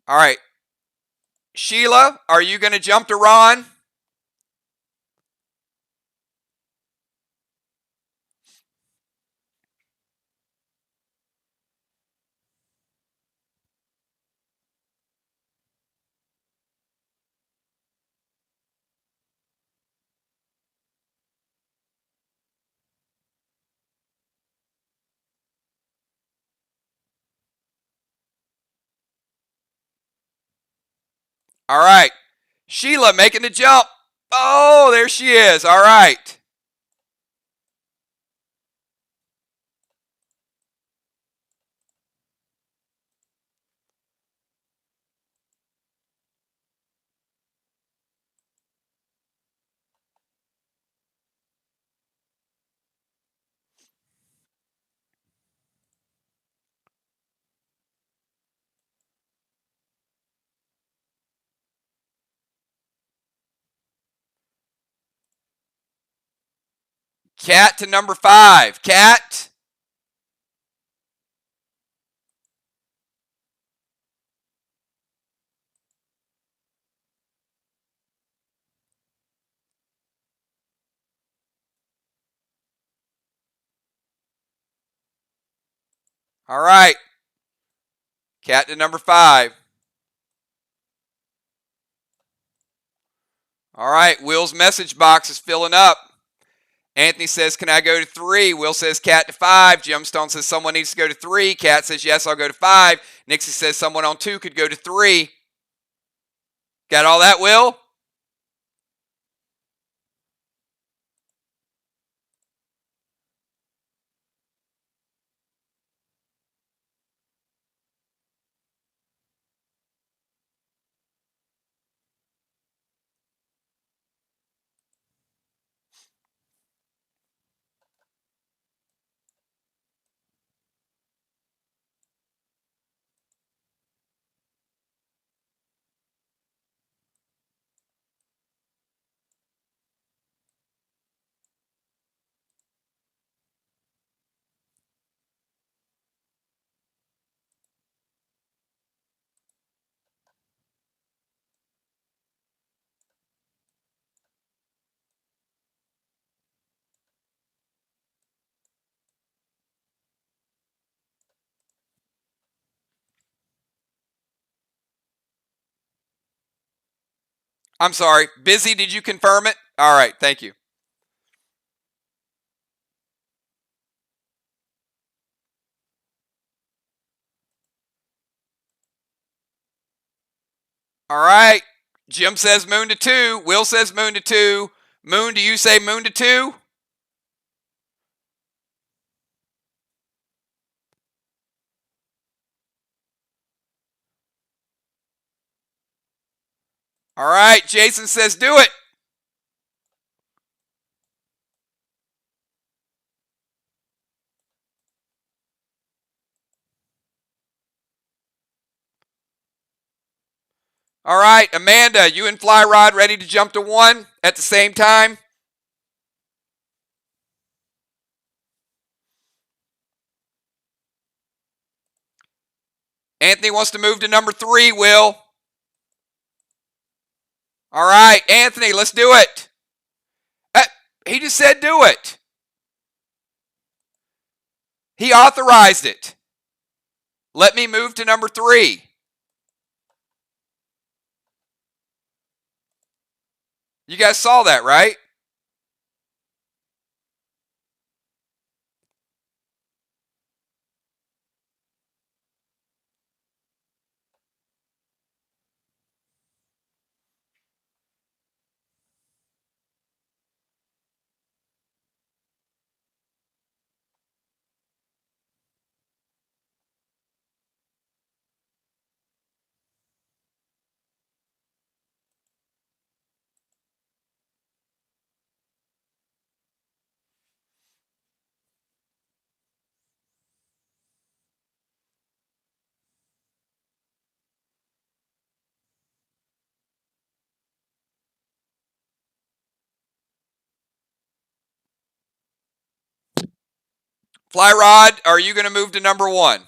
S1: All right, Sheila, are you going to jump to Ron? All right, Sheila making the jump. Oh, there she is. All right. Cat to number 5. Cat. All right. Cat to number 5. All right. Will's message box is filling up. Anthony says, can I go to 3? Will says, cat to 5. Gemstone says, someone needs to go to 3. Cat says, yes, I'll go to 5. Nixie says, someone on 2 could go to 3. Got all that, Will? I'm sorry. Busy, did you confirm it? All right, thank you. All right. Jim says moon to 2. Will says moon to 2. Moon, do you say moon to 2? All right. Jason says do it. All right. Amanda, you and Fly Rod ready to jump to 1 at the same time? Anthony wants to move to number 3, Will. All right, Anthony, let's do it. He just said do it. He authorized it. Let me move to number 3. You guys saw that, right? Fly Rod, are you going to move to number 1?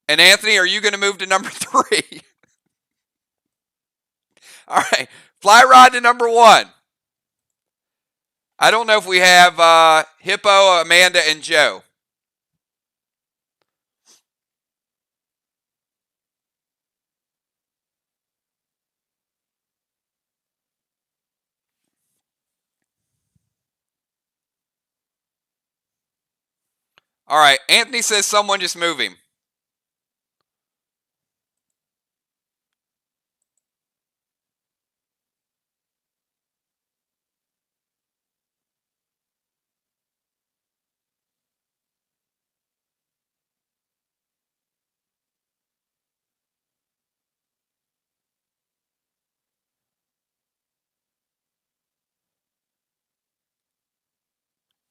S1: And Anthony, are you going to move to number 3? All right. Fly Rod to number 1. I don't know if we have Hippo, Amanda, and Joe. All right. Anthony says someone just move him.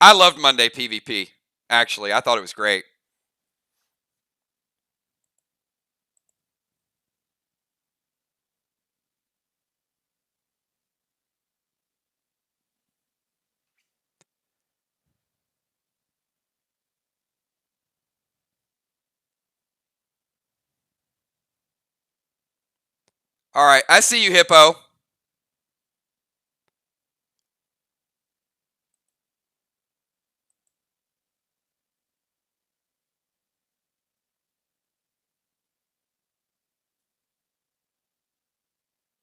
S1: I loved Monday PvP, actually. I thought it was great. All right, I see you, Hippo.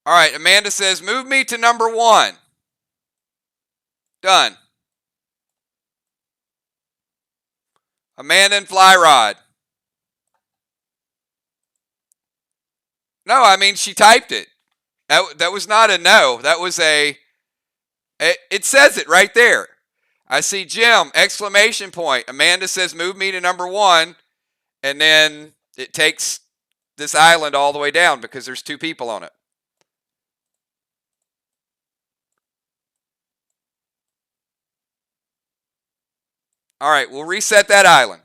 S1: All right, Amanda says, move me to number 1. Done. Amanda and Flyrod. No, I mean, she typed it. That was not a no. That was it says it right there. I see Jim, exclamation point. Amanda says, move me to number 1. And then it takes this island all the way down because there's 2 people on it. All right, we'll reset that island.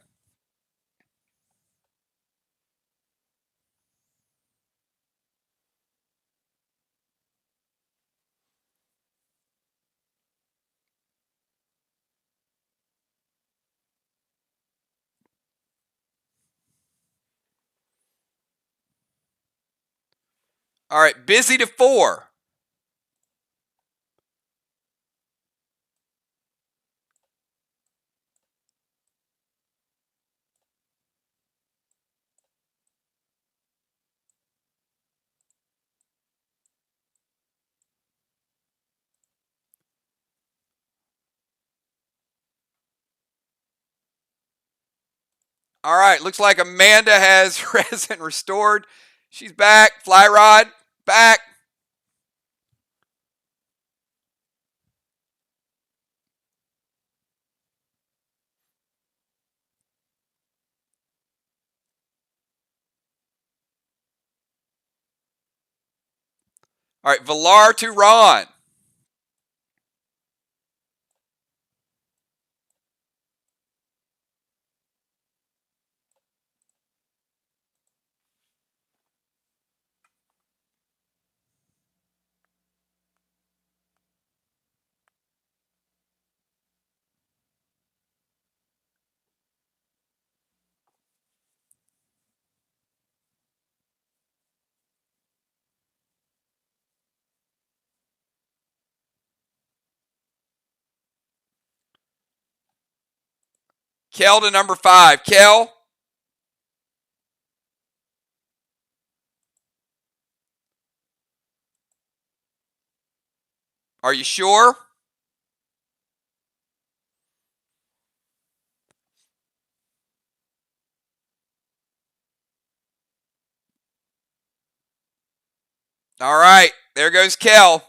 S1: All right, busy to 4. All right, looks like Amanda has resin restored. She's back. Flyrod, back. All right, Valar to Ron. Kel to number 5. Kel, are you sure? All right, there goes Kel.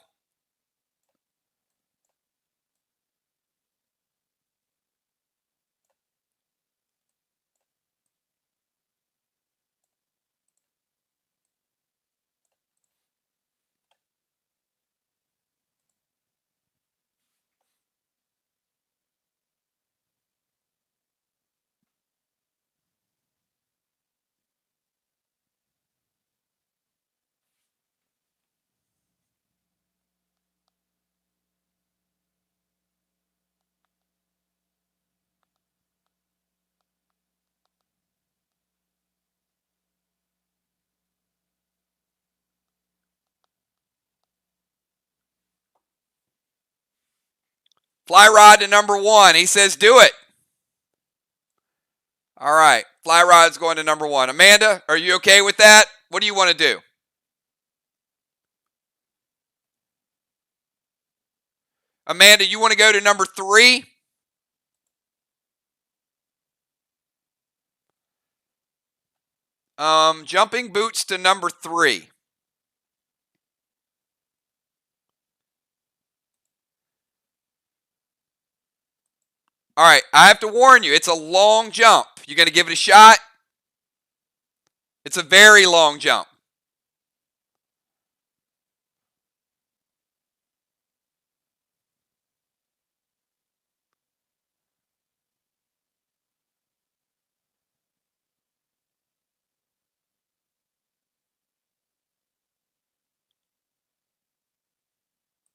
S1: Flyrod to number 1. He says, do it. All right, Flyrod's going to number 1. Amanda, are you okay with that? What do you want to do? Amanda, you want to go to number 3? Jumping boots to number 3. All right, I have to warn you, it's a long jump. You going to give it a shot? It's a very long jump.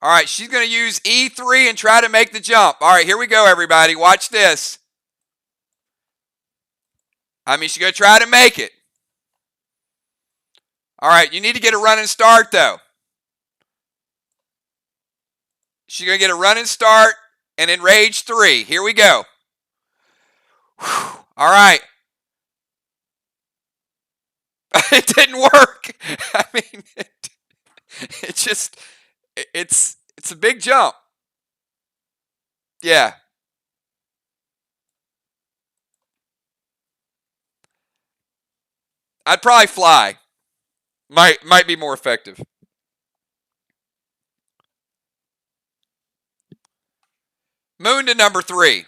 S1: All right, she's going to use E3 and try to make the jump. All right, here we go, everybody. Watch this. I mean, she's going to try to make it. All right, you need to get a running start, though. She's going to get a running start and enrage 3. Here we go. Whew. All right. It didn't work. I mean, it's a big jump. Yeah. I'd probably fly. Might be more effective. Moon to number 3.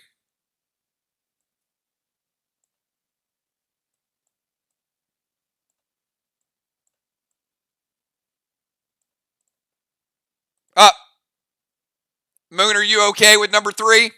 S1: Up. Moon, are you okay with number 3?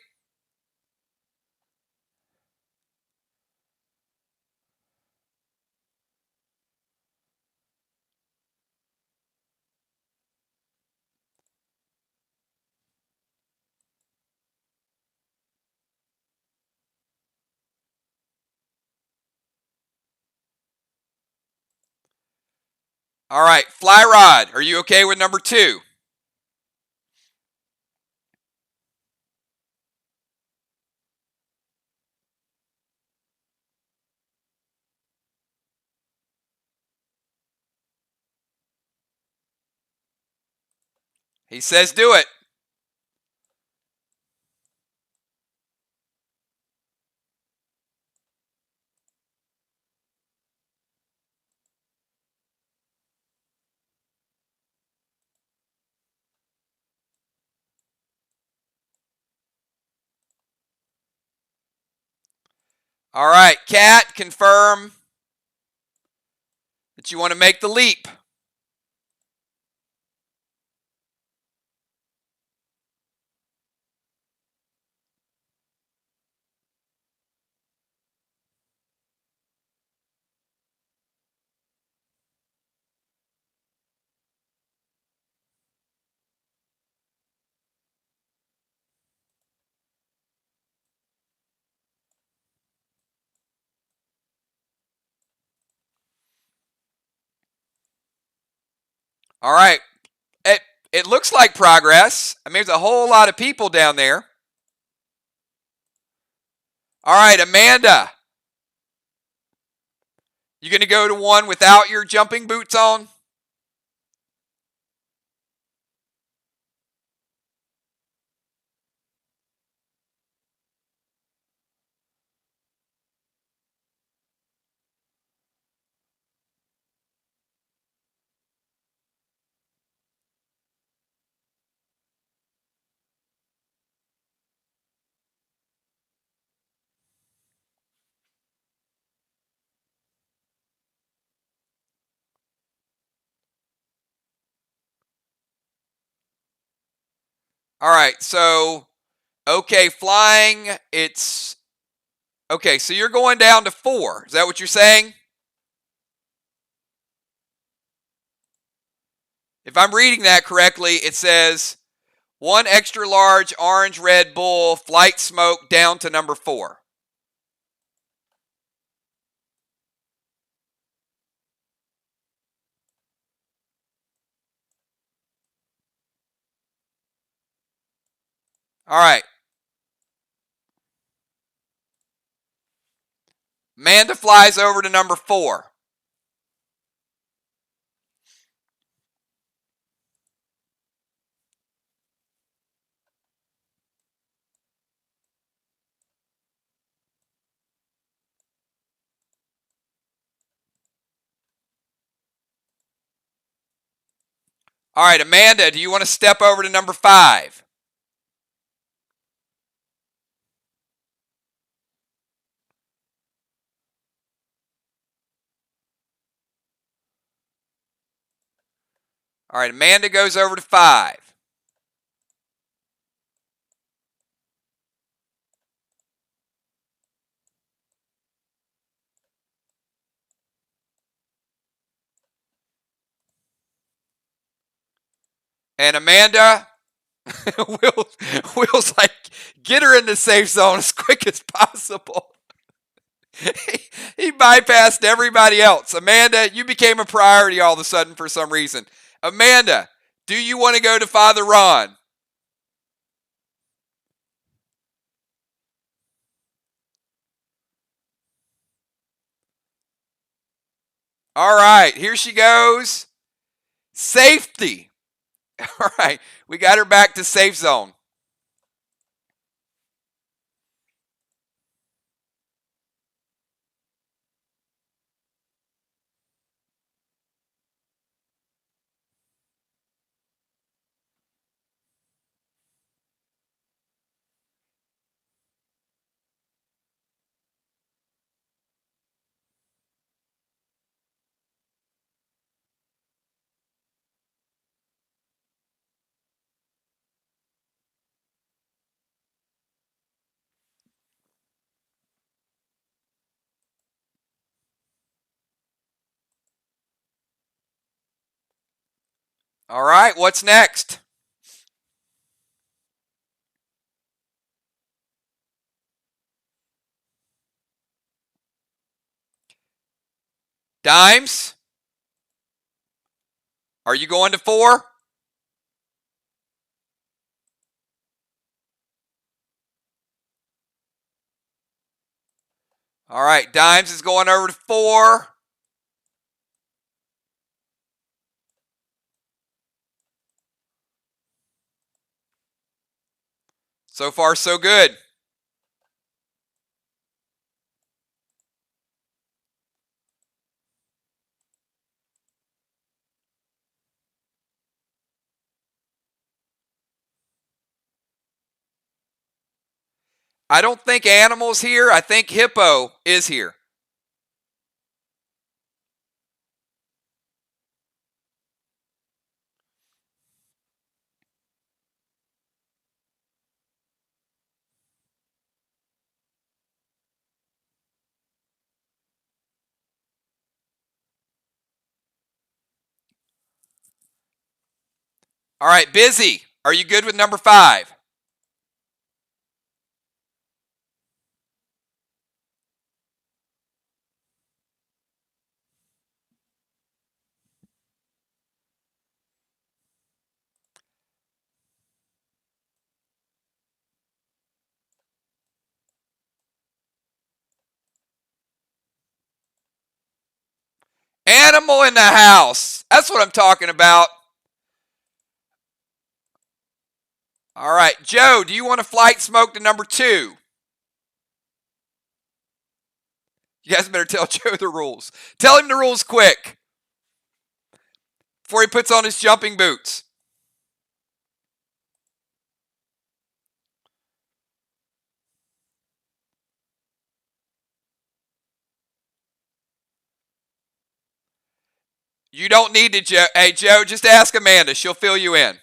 S1: All right, Fly Rod, are you okay with number 2? He says do it. All right, Cat, confirm that you want to make the leap. All right. It looks like progress. I mean, there's a whole lot of people down there. All right, Amanda. You going to go to one without your jumping boots on? All right, so, okay, flying, it's, okay, so you're going down to 4. Is that what you're saying? If I'm reading that correctly, it says 1 extra large orange Red Bull flight smoke down to number 4. All right. Amanda flies over to number 4. All right, Amanda, do you want to step over to number 5? All right, Amanda goes over to 5. And Amanda, Will, Will's like, get her in the safe zone as quick as possible. He bypassed everybody else. Amanda, you became a priority all of a sudden for some reason. Amanda, do you want to go to Father Ron? All right, here she goes. Safety. All right, we got her back to safe zone. All right, what's next? Dimes, are you going to 4? All right, Dimes is going over to 4. So far, so good. I don't think Animal's here. I think Hippo is here. All right, Busy, are you good with number 5? Animal in the house. That's what I'm talking about. All right, Joe, do you want to flight smoke to number 2? You guys better tell Joe the rules. Tell him the rules quick before he puts on his jumping boots. You don't need to, Joe. Hey, Joe, just ask Amanda. She'll fill you in.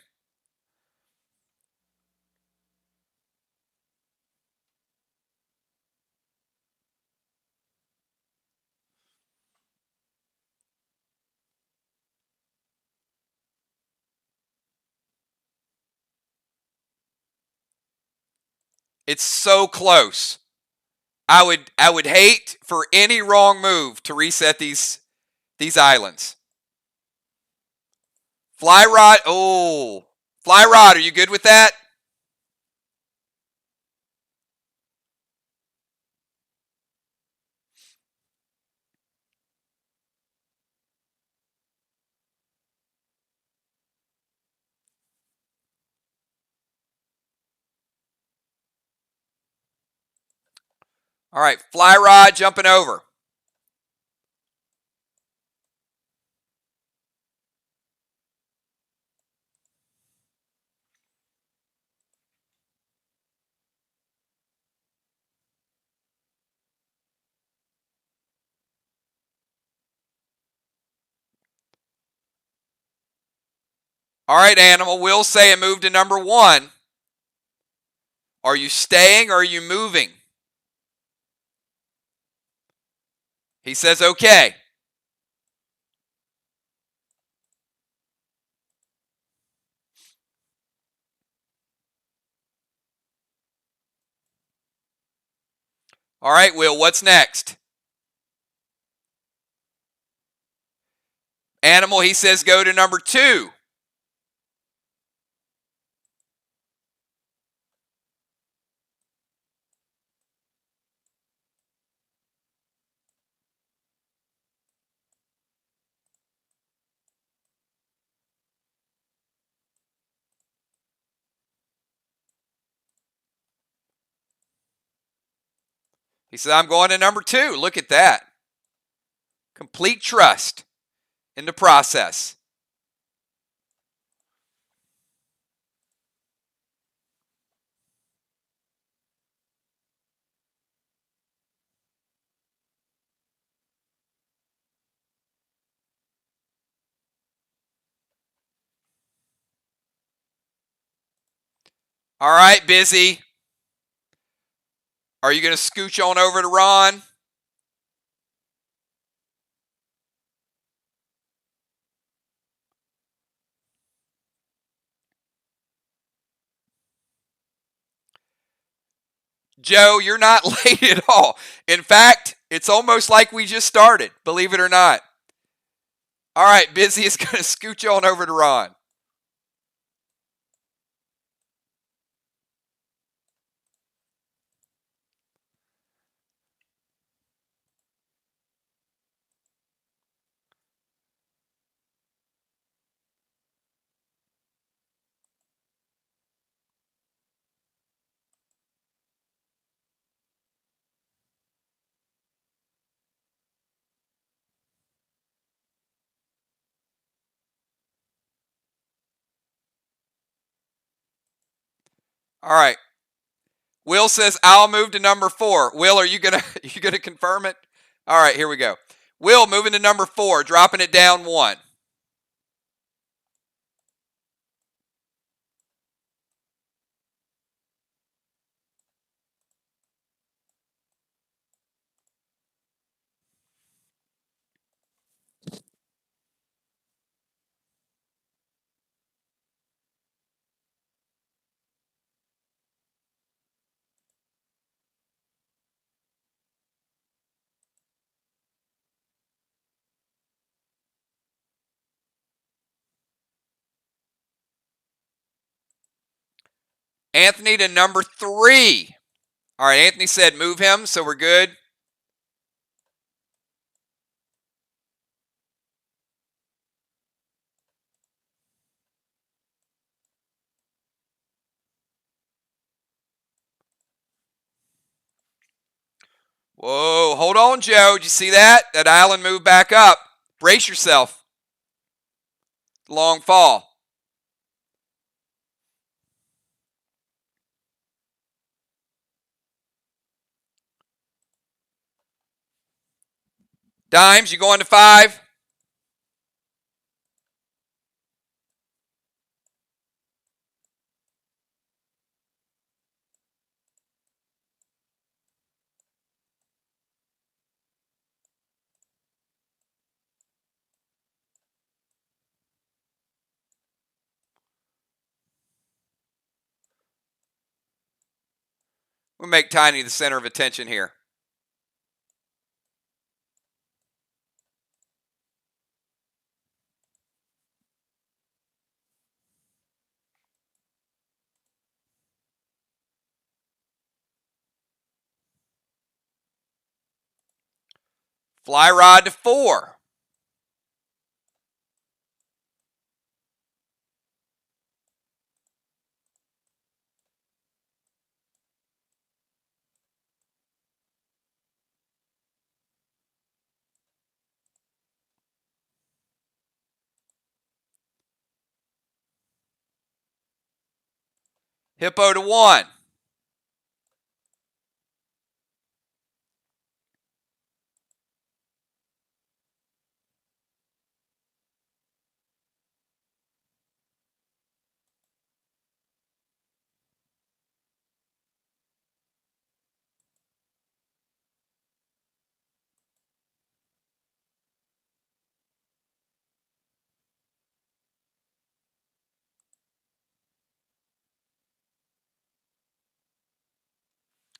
S1: It's so close. I would hate for any wrong move to reset these islands. Fly rod. Oh, fly rod. Are you good with that? All right, fly rod jumping over. All right, Animal. We'll say a move to number 1. Are you staying or are you moving? He says okay. All right, Will, what's next? Animal, he says go to number 2. He said, I'm going to number 2. Look at that. Complete trust in the process. All right, Busy. Are you going to scooch on over to Ron? Joe, you're not late at all. In fact, it's almost like we just started, believe it or not. All right, Busy is going to scooch on over to Ron. All right. Will says I'll move to number 4. Will, are you gonna confirm it? All right, here we go. Will moving to number 4, dropping it down 1. Anthony to number 3. All right, Anthony said move him, so we're good. Whoa, hold on, Joe. Did you see that? That island moved back up. Brace yourself. Long fall. Dimes, you going to 5? We'll make Tiny the center of attention here. Fly rod to 4. Hippo to 1.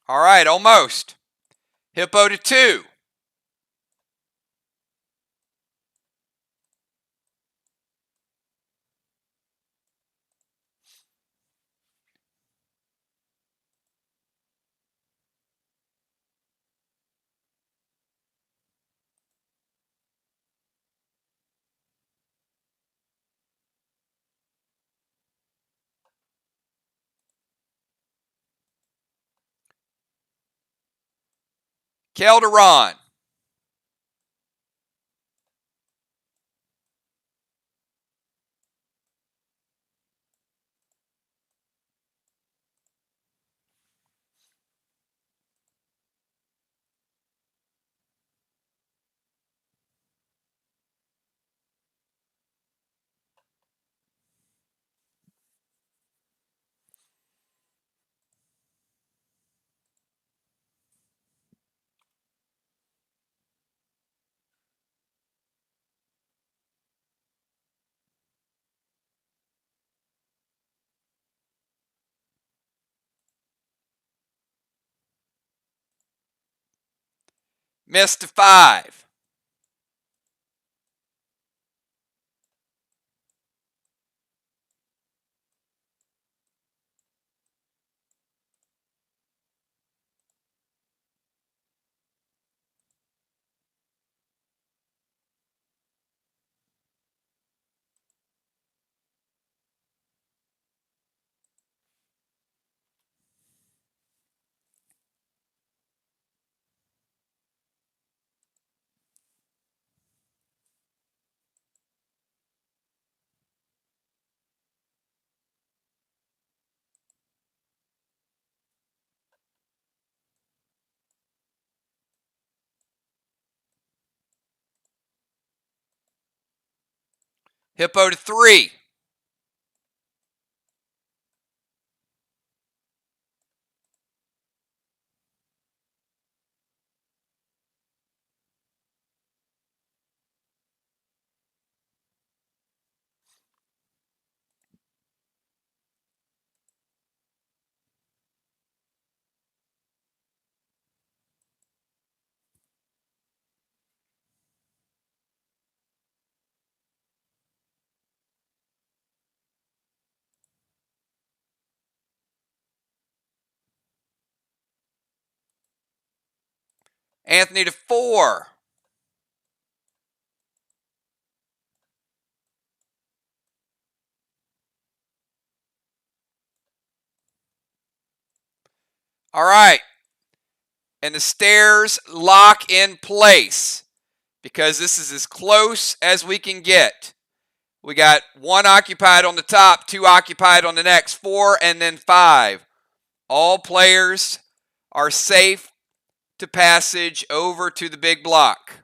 S1: All right, almost. Hippo to 2. Calderon. Miss to 5. Hippo to 3. Anthony to 4. All right. And the stairs lock in place because this is as close as we can get. We got 1 occupied on the top, 2 occupied on the next, 4, and then 5. All players are safe to passage over to the big block.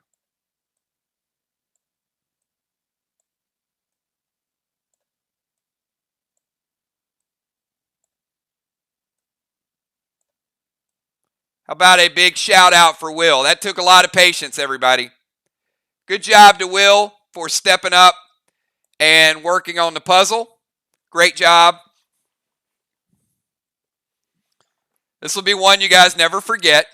S1: How about a big shout out for Will? That took a lot of patience, everybody. Good job to Will for stepping up and working on the puzzle. Great job. This will be one you guys never forget.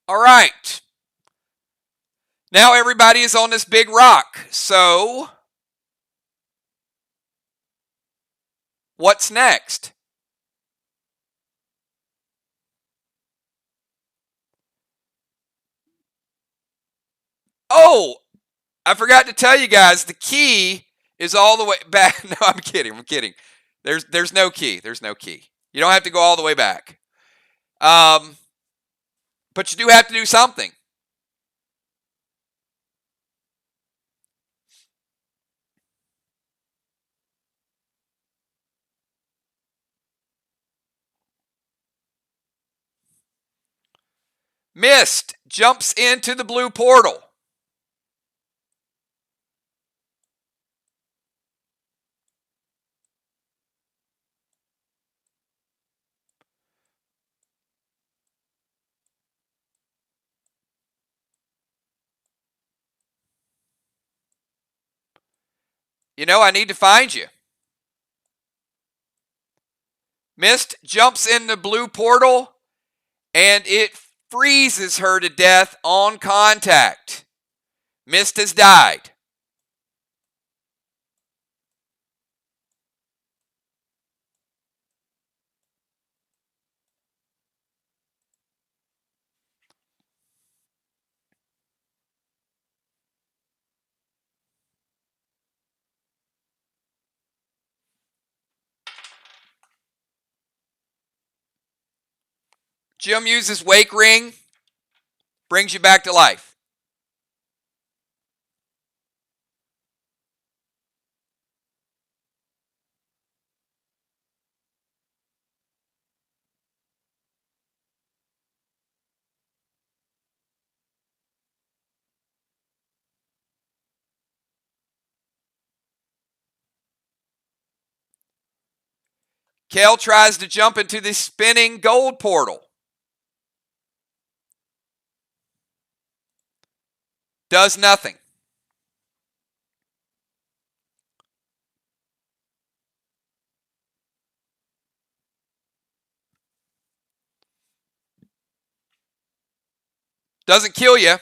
S1: All right. Now everybody is on this big rock. So, what's next? Oh, I forgot to tell you guys the key is all the way back. No, I'm kidding. I'm kidding. There's no key. There's no key. You don't have to go all the way back. But you do have to do something. Mist jumps into the blue portal. You know, I need to find you. Mist jumps in the blue portal, and it freezes her to death on contact. Mist has died. Jim uses Wake Ring, brings you back to life. Kel tries to jump into the spinning gold portal. Does nothing. Doesn't kill you,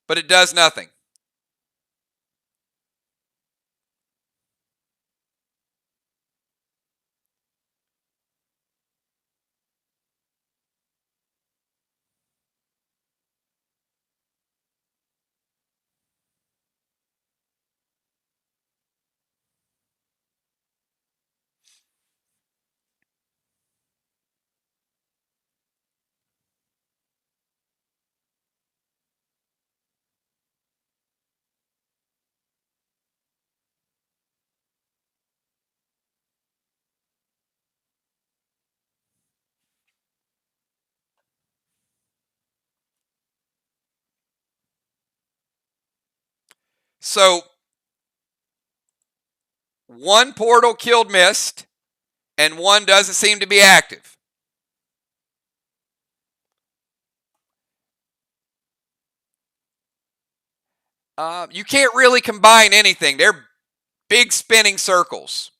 S1: but it does nothing. So, one portal killed Mist, and one doesn't seem to be active. You can't really combine anything. They're big spinning circles.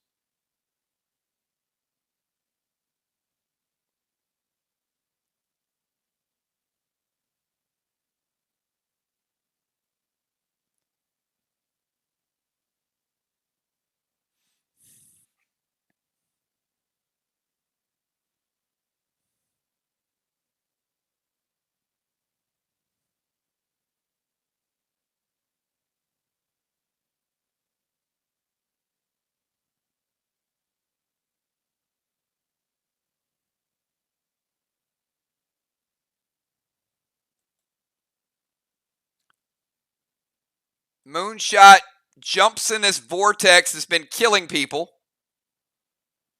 S1: Moonshot jumps in this vortex that's been killing people,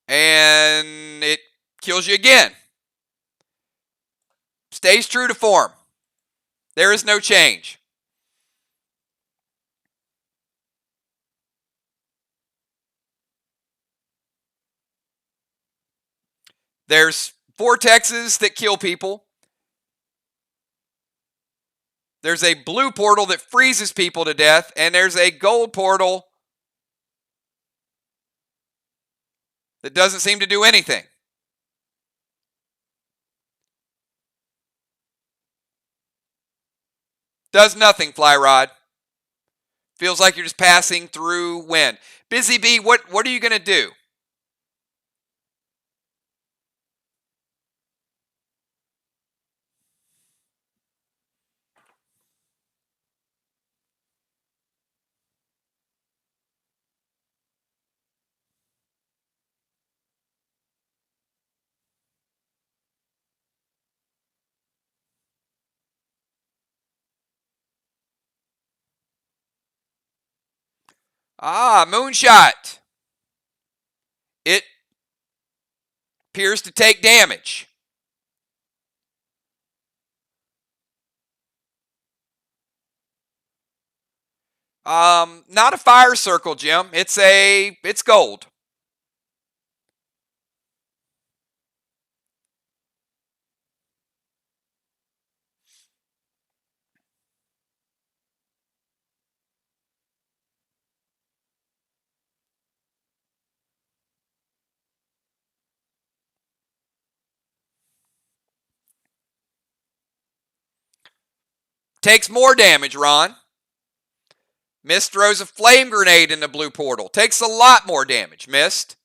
S1: and it kills you again. Stays true to form. There is no change. There's vortexes that kill people. There's a blue portal that freezes people to death, and there's a gold portal that doesn't seem to do anything. Does nothing, Fly Rod. Feels like you're just passing through wind. Busy Bee, what are you going to do? Moonshot. It appears to take damage. Not a fire circle, Jim. It's gold. Takes more damage, Ron. Mist throws a flame grenade in the blue portal. Takes a lot more damage, Mist.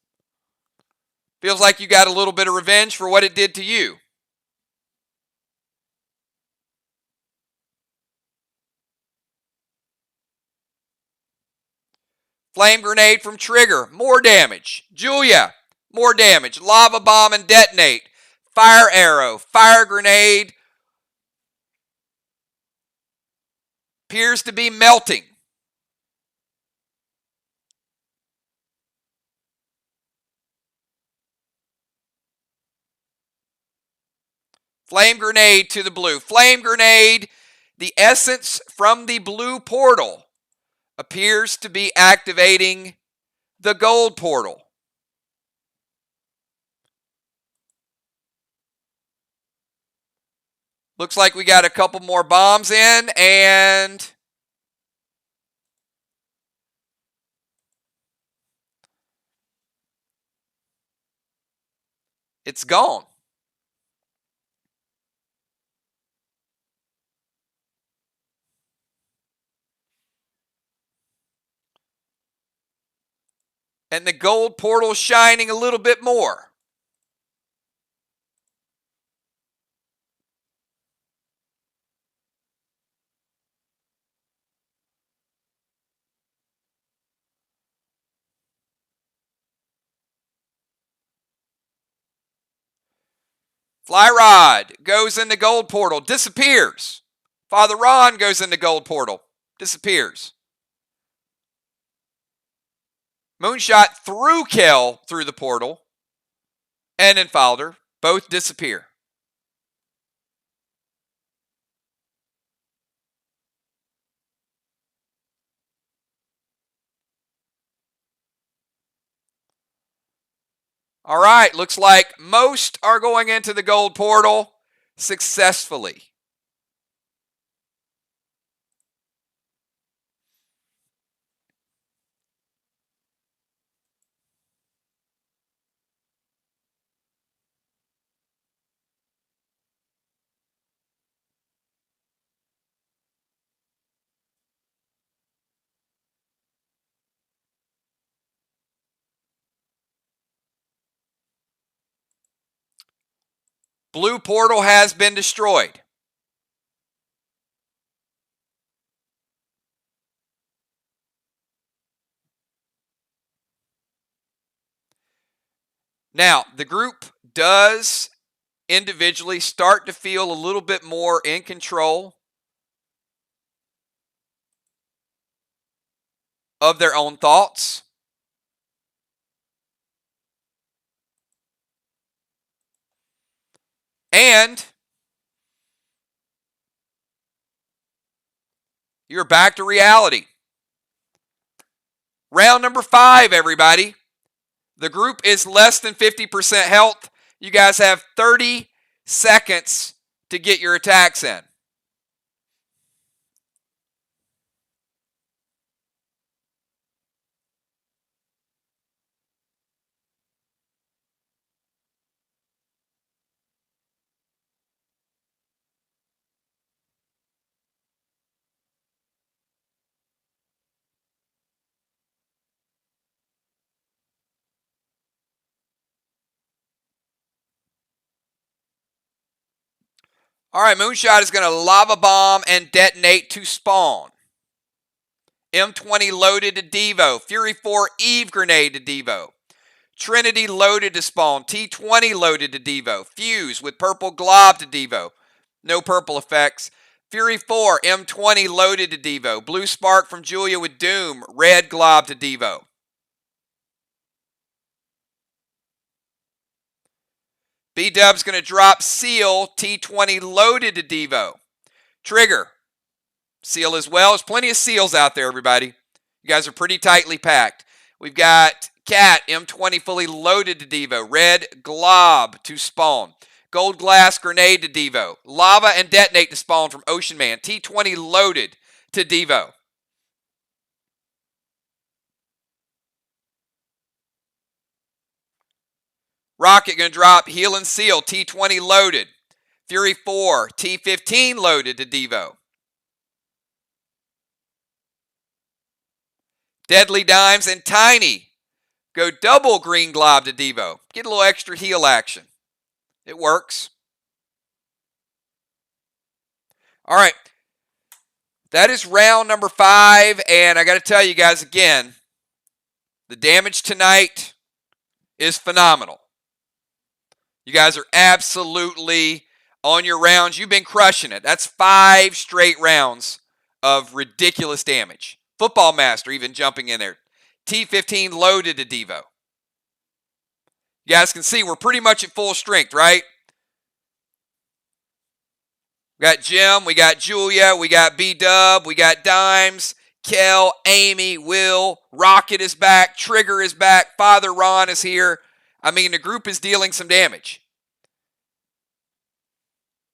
S1: Feels like you got a little bit of revenge for what it did to you. Flame grenade from Trigger. More damage. Julia. More damage. Lava bomb and detonate. Fire arrow. Fire grenade. Appears to be melting. Flame grenade to the blue. Flame grenade. The essence from the blue portal appears to be activating the gold portal. Looks like we got a couple more bombs in, and it's gone. And the gold portal shining a little bit more. Fly Rod goes in the gold portal, disappears. Father Ron goes in the gold portal, disappears. Moonshot threw Kel through the portal, and Infalder both disappear. All right, looks like most are going into the gold portal successfully. Blue portal has been destroyed. Now, the group does individually start to feel a little bit more in control of their own thoughts. And you're back to reality. Round number 5, everybody. The group is less than 50% health. You guys have 30 seconds to get your attacks in. All right, Moonshot is going to lava bomb and detonate to spawn. M20 loaded to Devo. Fury 4 Eve grenade to Devo. Trinity loaded to spawn. T20 loaded to Devo. Fuse with purple glob to Devo. No purple effects. Fury 4 M20 loaded to Devo. Blue spark from Julia with Doom. Red glob to Devo. B-Dub's going to drop Seal. T20 loaded to Devo. Trigger. Seal as well. There's plenty of seals out there, everybody. You guys are pretty tightly packed. We've got Cat, M20 fully loaded to Devo. Red glob to spawn. Gold glass grenade to Devo. Lava and detonate to spawn from Ocean Man. T20 loaded to Devo. Rocket going to drop Heal and Seal. T20 loaded. Fury 4. T15 loaded to Devo. Deadly Dimes and Tiny go double green glob to Devo. Get a little extra heal action. It works. All right. That is round number 5. And I got to tell you guys again, the damage tonight is phenomenal. You guys are absolutely on your rounds. You've been crushing it. That's 5 straight rounds of ridiculous damage. Football Master even jumping in there. T15 loaded to Devo. You guys can see we're pretty much at full strength, right? We got Jim, we got Julia, we got B-Dub, we got Dimes, Kel, Amy, Will, Rocket is back, Trigger is back, Father Ron is here. I mean, the group is dealing some damage.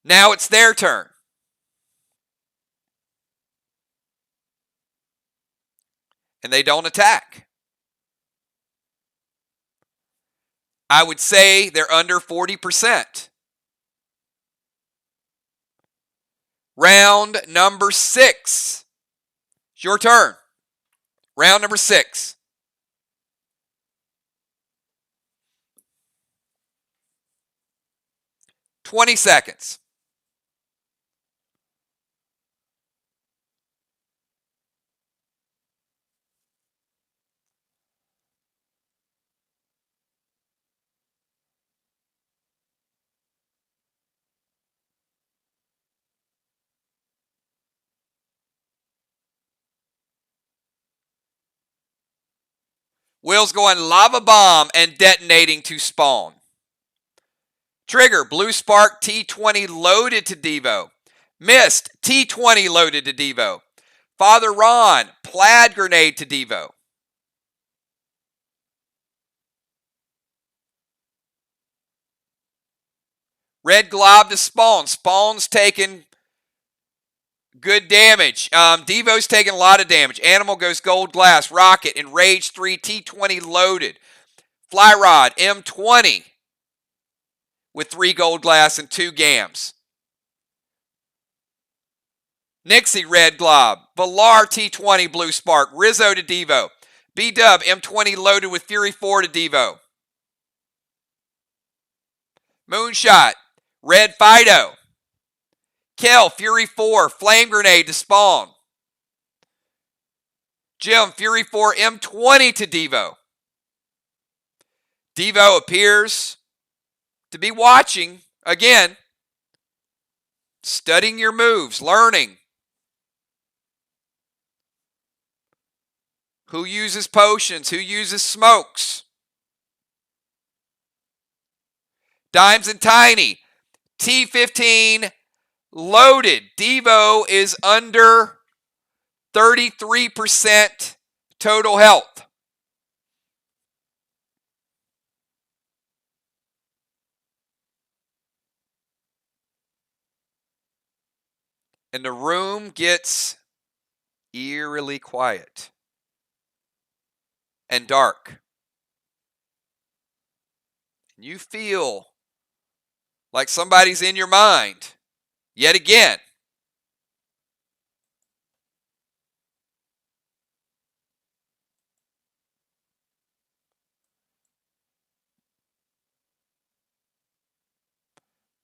S1: Now it's their turn. And they don't attack. I would say they're under 40%. Round number 6. It's your turn. Round number 6. $20 seconds. Will's going Lava Bomb and detonating to spawn. Trigger, Blue Spark, T20 loaded to Devo. Mist, T20 loaded to Devo. Father Ron, Plaid Grenade to Devo. Red Glob to Spawn. Spawn's taking good damage. Devo's taking a lot of damage. Animal goes Gold Glass. Rocket, Enrage 3, T20 loaded. Fly Rod, M20 with 3 Gold Glass and 2 Gams. Nixie, Red Glob. Valar, T20, Blue Spark. Rizzo to Devo. B-Dub, M20 loaded with Fury 4 to Devo. Moonshot, Red Fido. Kel, Fury 4, Flame Grenade to Spawn. Jim, Fury 4, M20 to Devo. Devo appears to be watching, again, studying your moves, learning. Who uses potions, who uses smokes. Dimes and Tiny, T15 loaded. Devo is under 33% total health. And the room gets eerily quiet and dark. And you feel like somebody's in your mind yet again.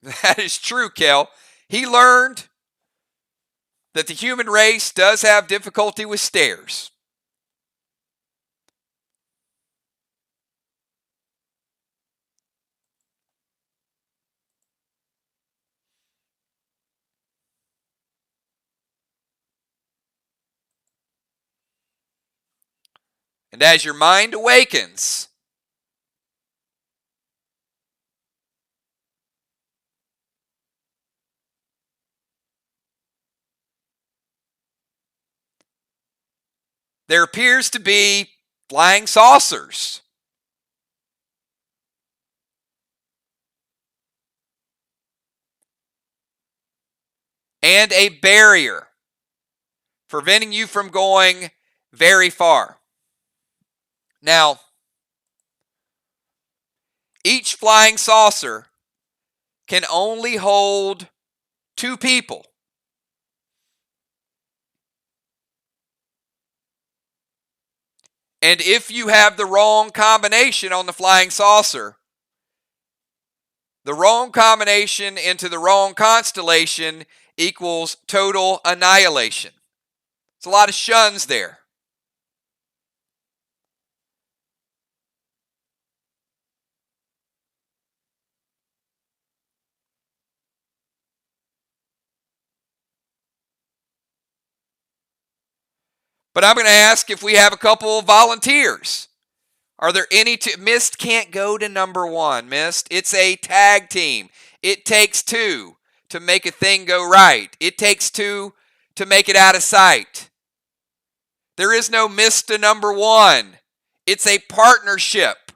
S1: That is true, Kel. He learned that the human race does have difficulty with stairs. And as your mind awakens, there appears to be flying saucers. And a barrier preventing you from going very far. Now, each flying saucer can only hold 2 people. And if you have the wrong combination on the flying saucer, the wrong combination into the wrong constellation equals total annihilation. It's a lot of shuns there. But I'm going to ask if we have a couple of volunteers. Are there any? Mist can't go to number one, Mist. It's a tag team. It takes two to make a thing go right. It takes two to make it out of sight. There is no Mist to number one. It's a partnership.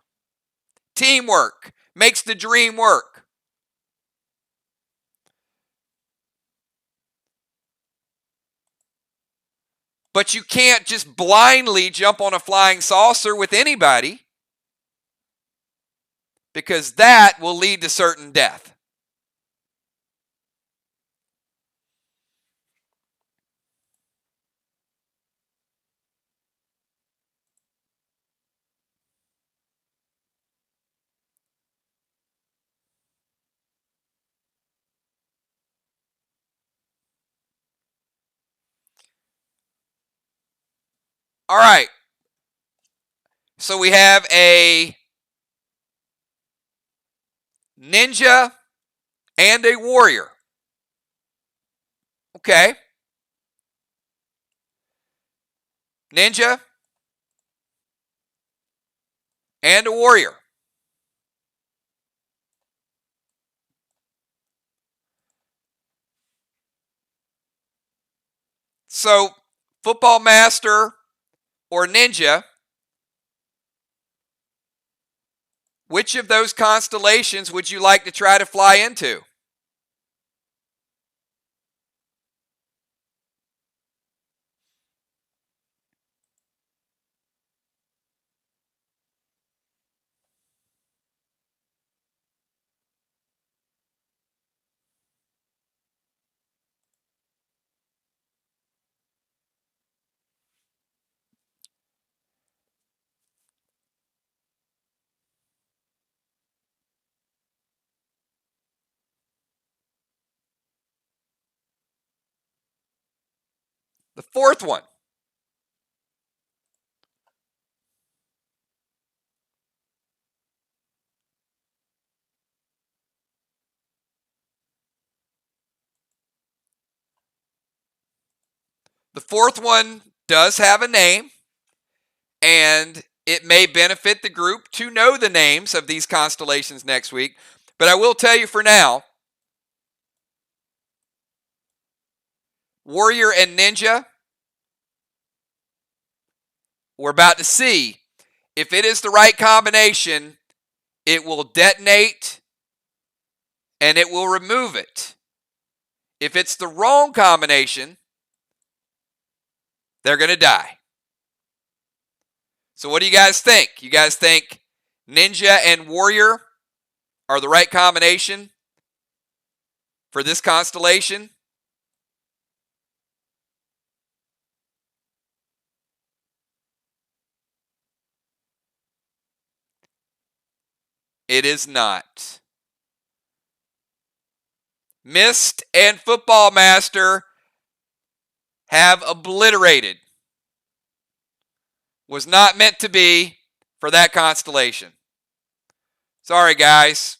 S1: Teamwork makes the dream work. But you can't just blindly jump on a flying saucer with anybody, because that will lead to certain death. All right. So we have a ninja and a warrior. Okay. Ninja and a warrior. So, football master or ninja, which of those constellations would you like to try to fly into? The fourth one. The fourth one does have a name, and it may benefit the group to know the names of these constellations next week. But I will tell you for now, warrior and ninja, we're about to see if it is the right combination, it will detonate and it will remove it. If it's the wrong combination, they're going to die. So what do you guys think? You guys think ninja and warrior are the right combination for this constellation? It is not. Mist and Football Master have obliterated. Was not meant to be for that constellation. Sorry, guys.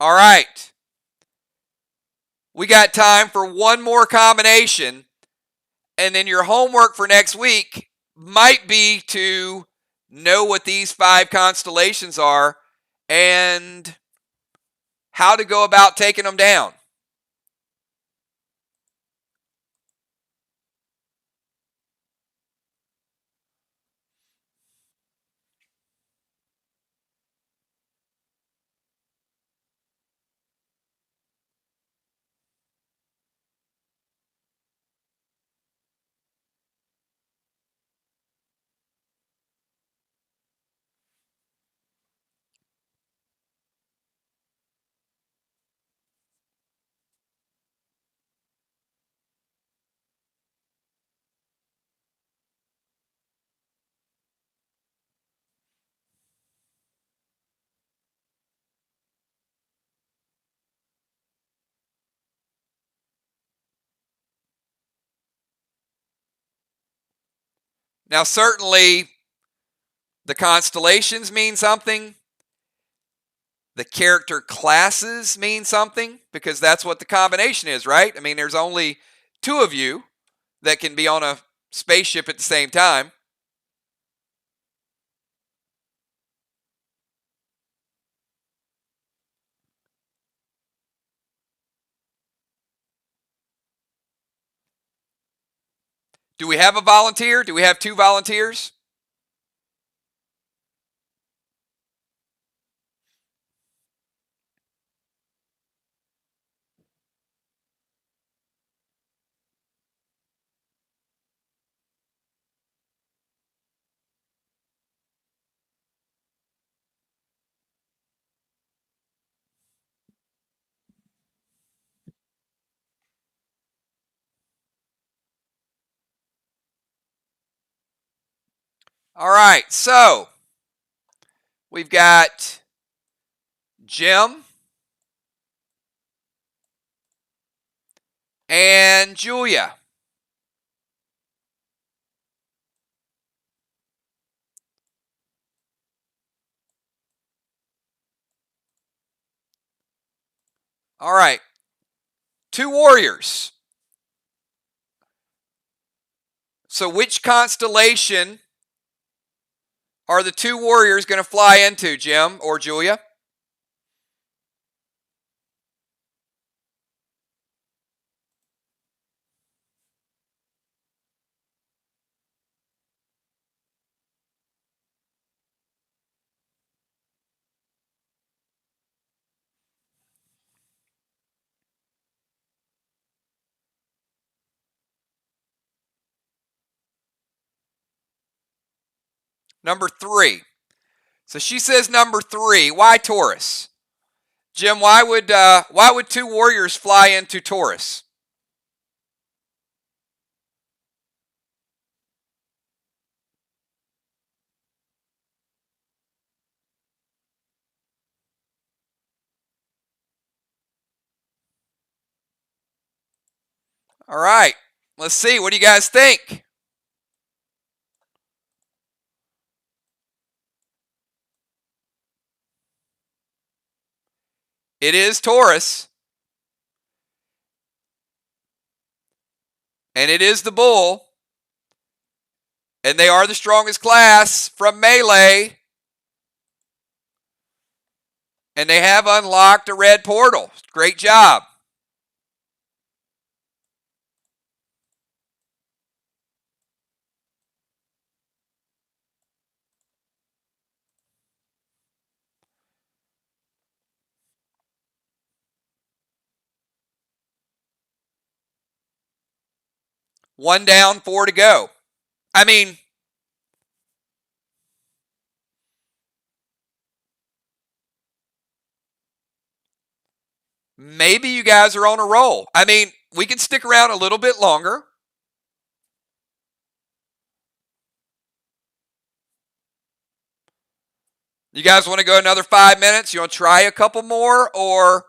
S1: All right. We got time for one more combination, and then your homework for next week might be to know what these 5 constellations are and how to go about taking them down. Now, certainly, the constellations mean something. The character classes mean something because that's what the combination is, right? I mean, there's only two of you that can be on a spaceship at the same time. Do we have a volunteer? Do we have two volunteers? All right, so we've got Jim and Julia. All right, two warriors. So which constellation are the two warriors going to fly into, Jim or Julia? Number 3. So she says number 3. Why Taurus? Jim, why would two warriors fly into Taurus? All right, let's see. What do you guys think? It is Taurus, and it is the bull, and they are the strongest class from Melee, and they have unlocked a red portal. Great job. One down, 4 to go. I mean, maybe you guys are on a roll. I mean, we can stick around a little bit longer. You guys want to go another 5 minutes? You want to try a couple more, or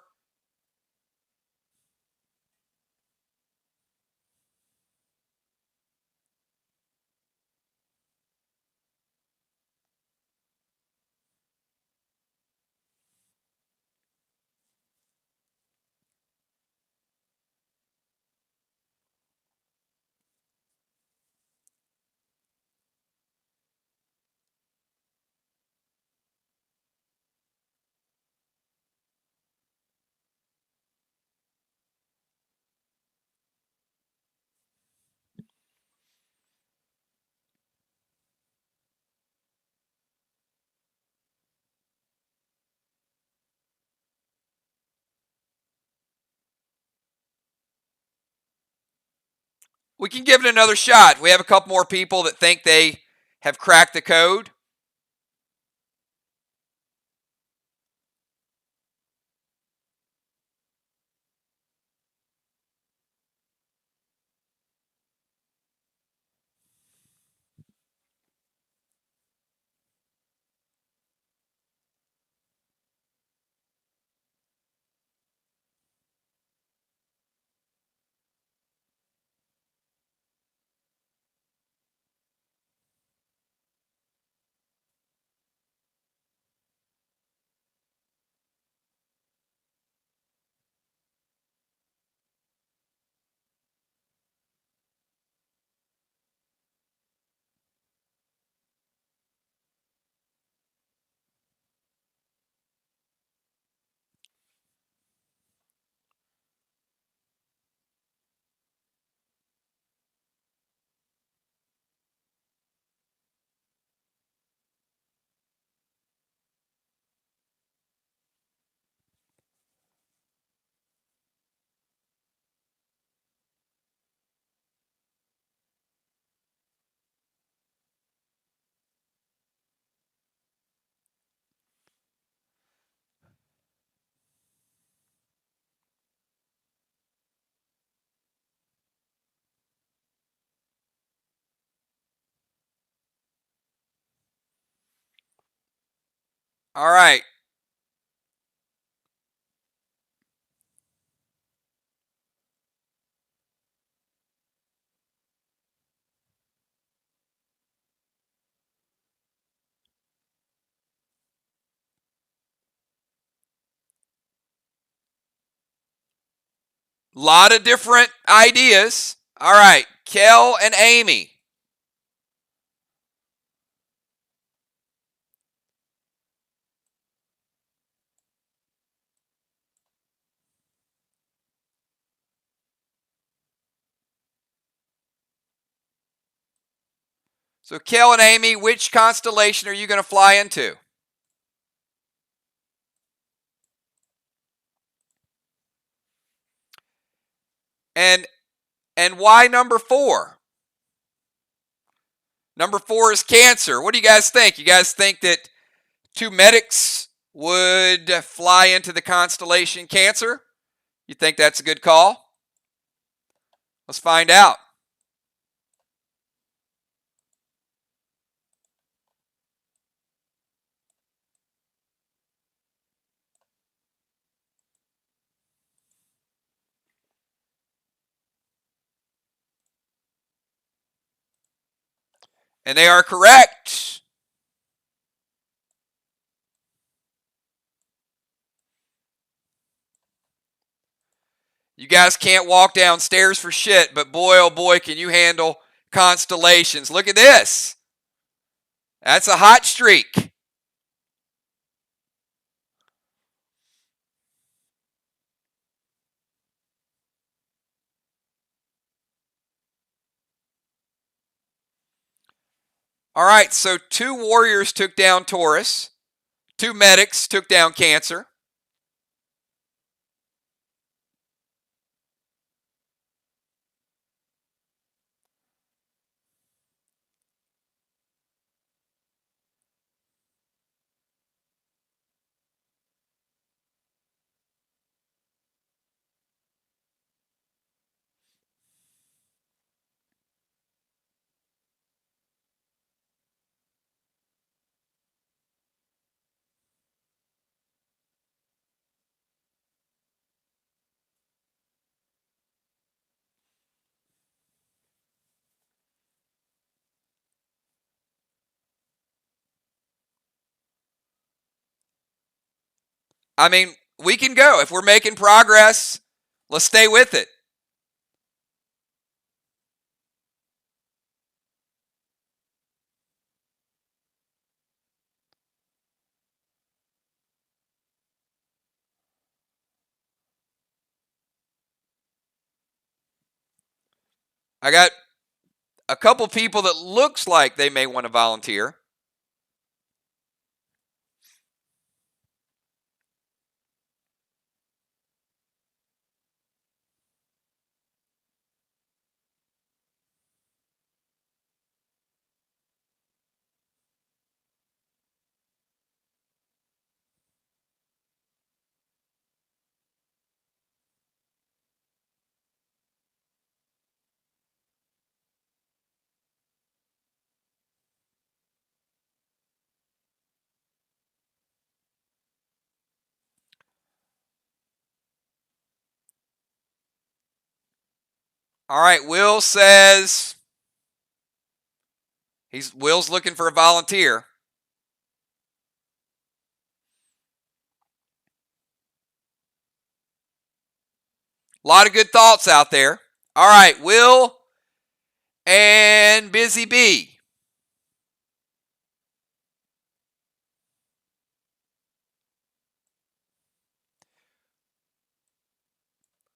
S1: we can give it another shot. We have a couple more people that think they have cracked the code. All right. Lot of different ideas. All right. Kel and Amy. So, Kel and Amy, which constellation are you going to fly into? And why number 4? Number 4 is Cancer. What do you guys think? You guys think that 2 medics would fly into the constellation Cancer? You think that's a good call? Let's find out. And they are correct. You guys can't walk downstairs for shit, but boy, oh boy, can you handle constellations. Look at this. That's a hot streak. All right, so 2 warriors took down Taurus. 2 medics took down Cancer. I mean, we can go. If we're making progress, let's stay with it. I got a couple people that looks like they may want to volunteer. All right, Will says Will's looking for a volunteer. A lot of good thoughts out there. All right, Will and Busy Bee.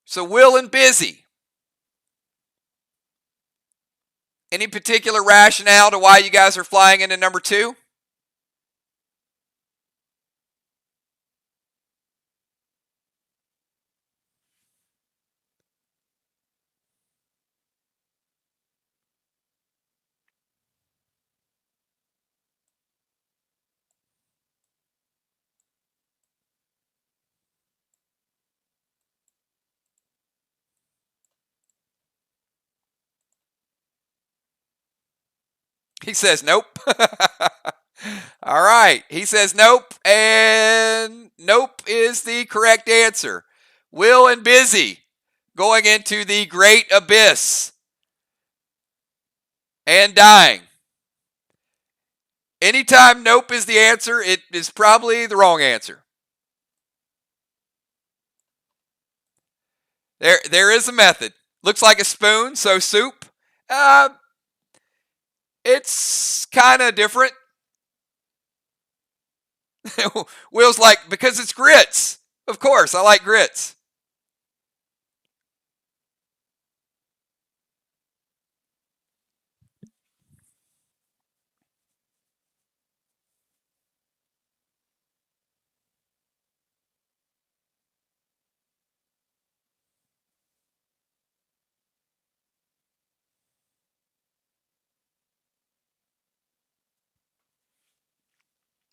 S1: So Will and Busy. Any particular rationale to why you guys are flying into number 2? He says nope. All right. He says nope, and nope is the correct answer. Will and Busy going into the great abyss and dying. Anytime nope is the answer, it is probably the wrong answer. There is a method. Looks like a spoon, so soup. It's kind of different. Will's like, because it's grits. Of course, I like grits.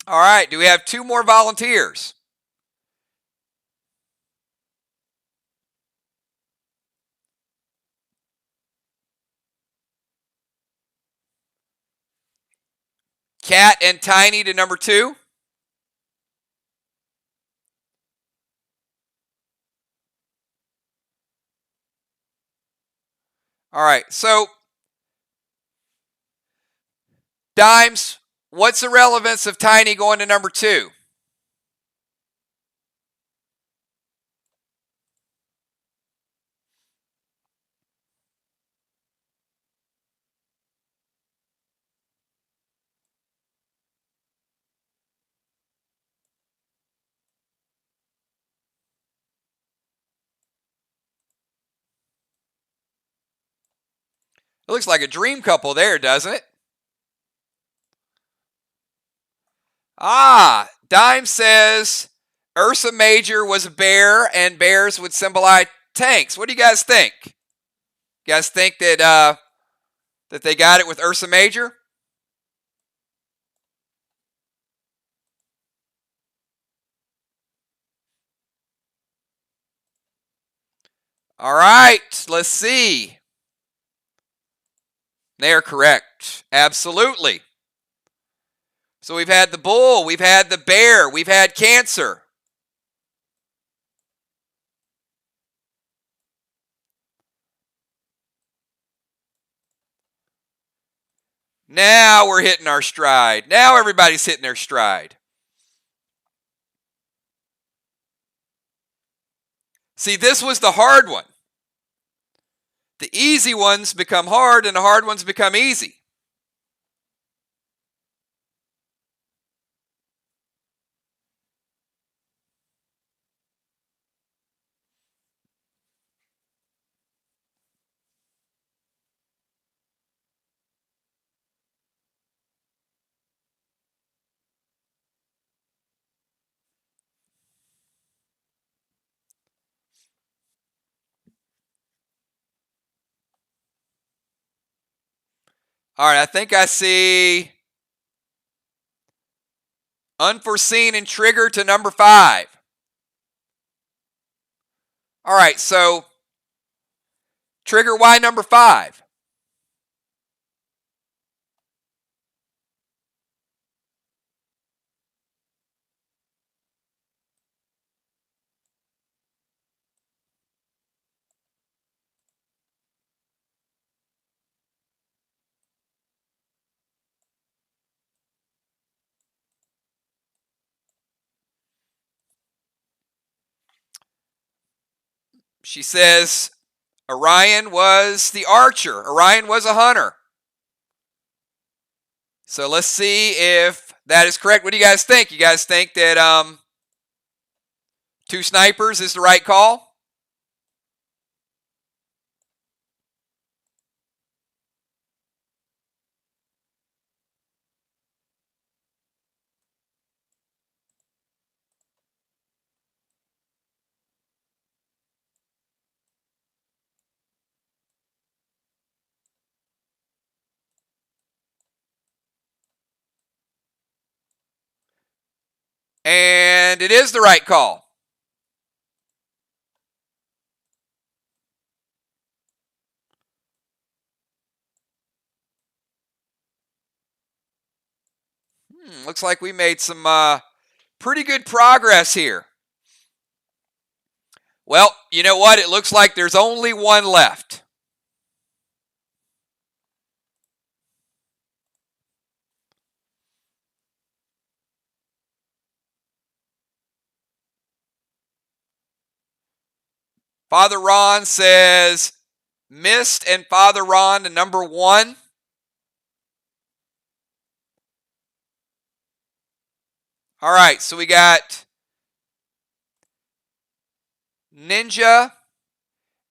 S1: All right, do we have two more volunteers? Cat and Tiny to number 2. All right, so Dimes, what's the relevance of Tiny going to number 2? It looks like a dream couple there, doesn't it? Dime says Ursa Major was a bear and bears would symbolize tanks. What do you guys think? You guys think that that they got it with Ursa Major? All right, let's see. They are correct. Absolutely. So we've had the bull, we've had the bear, we've had Cancer. Now we're hitting our stride. Now everybody's hitting their stride. See, this was the hard one. The easy ones become hard and the hard ones become easy. All right, I think I see Unforeseen and Trigger to number 5. All right, so Trigger, why number 5? She says Orion was the archer. Orion was a hunter. So let's see if that is correct. What do you guys think? You guys think that 2 snipers is the right call? And it is the right call. Looks like we made some pretty good progress here. Well, you know what? It looks like there's only one left. Father Ron says missed, and Father Ron to number 1. All right, so we got Ninja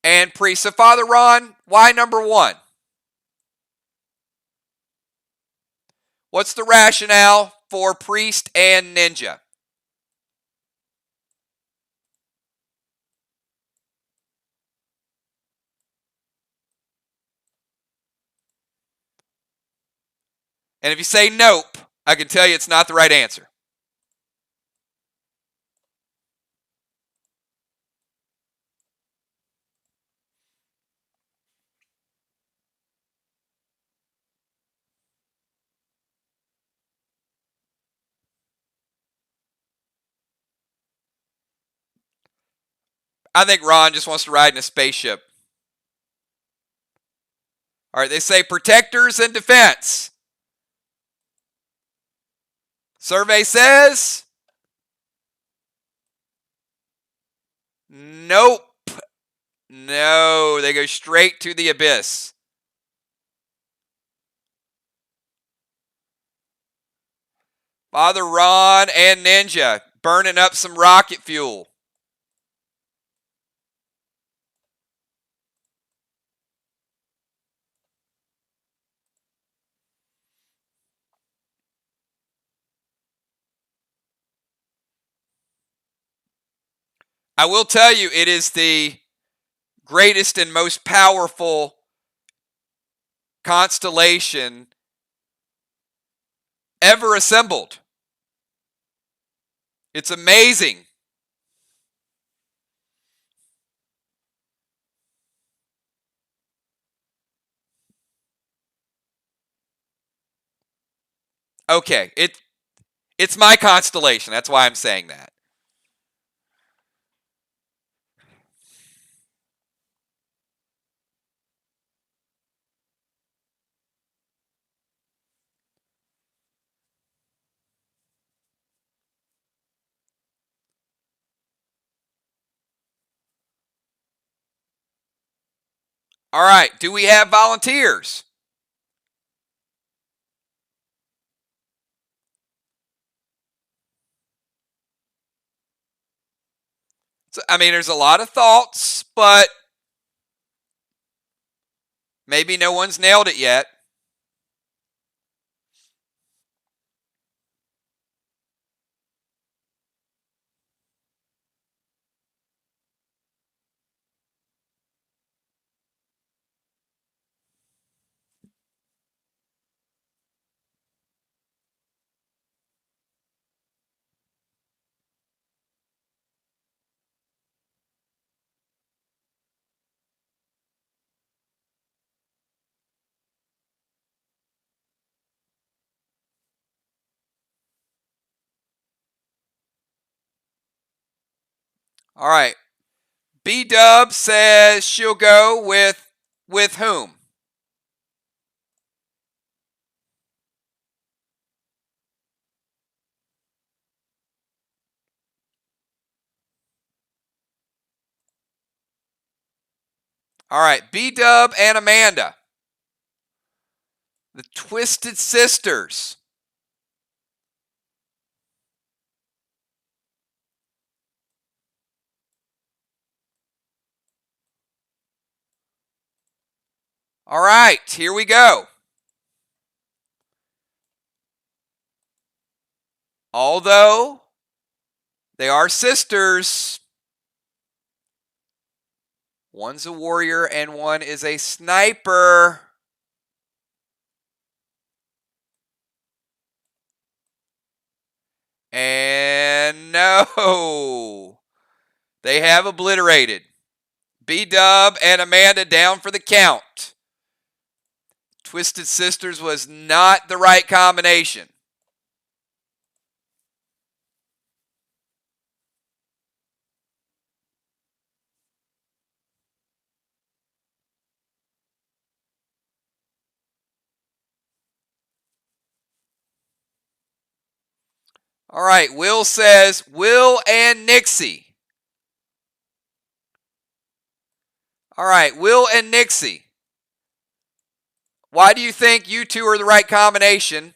S1: and Priest. So Father Ron, why number 1? What's the rationale for Priest and Ninja? And if you say nope, I can tell you it's not the right answer. I think Ron just wants to ride in a spaceship. All right, they say protectors and defense. Survey says nope. No, they go straight to the abyss. Father Ron and Ninja burning up some rocket fuel. I will tell you, it is the greatest and most powerful constellation ever assembled. It's amazing. Okay, it's my constellation. That's why I'm saying that. All right, do we have volunteers? So, I mean, there's a lot of thoughts, but maybe no one's nailed it yet. All right. B Dub says she'll go with whom? All right, B Dub and Amanda. The Twisted Sisters. All right, here we go. Although they are sisters, one's a warrior and one is a sniper. And no, they have obliterated. B-Dub and Amanda down for the count. Twisted Sisters was not the right combination. All right, Will says, Will and Nixie. All right, Will and Nixie. Why do you think you two are the right combination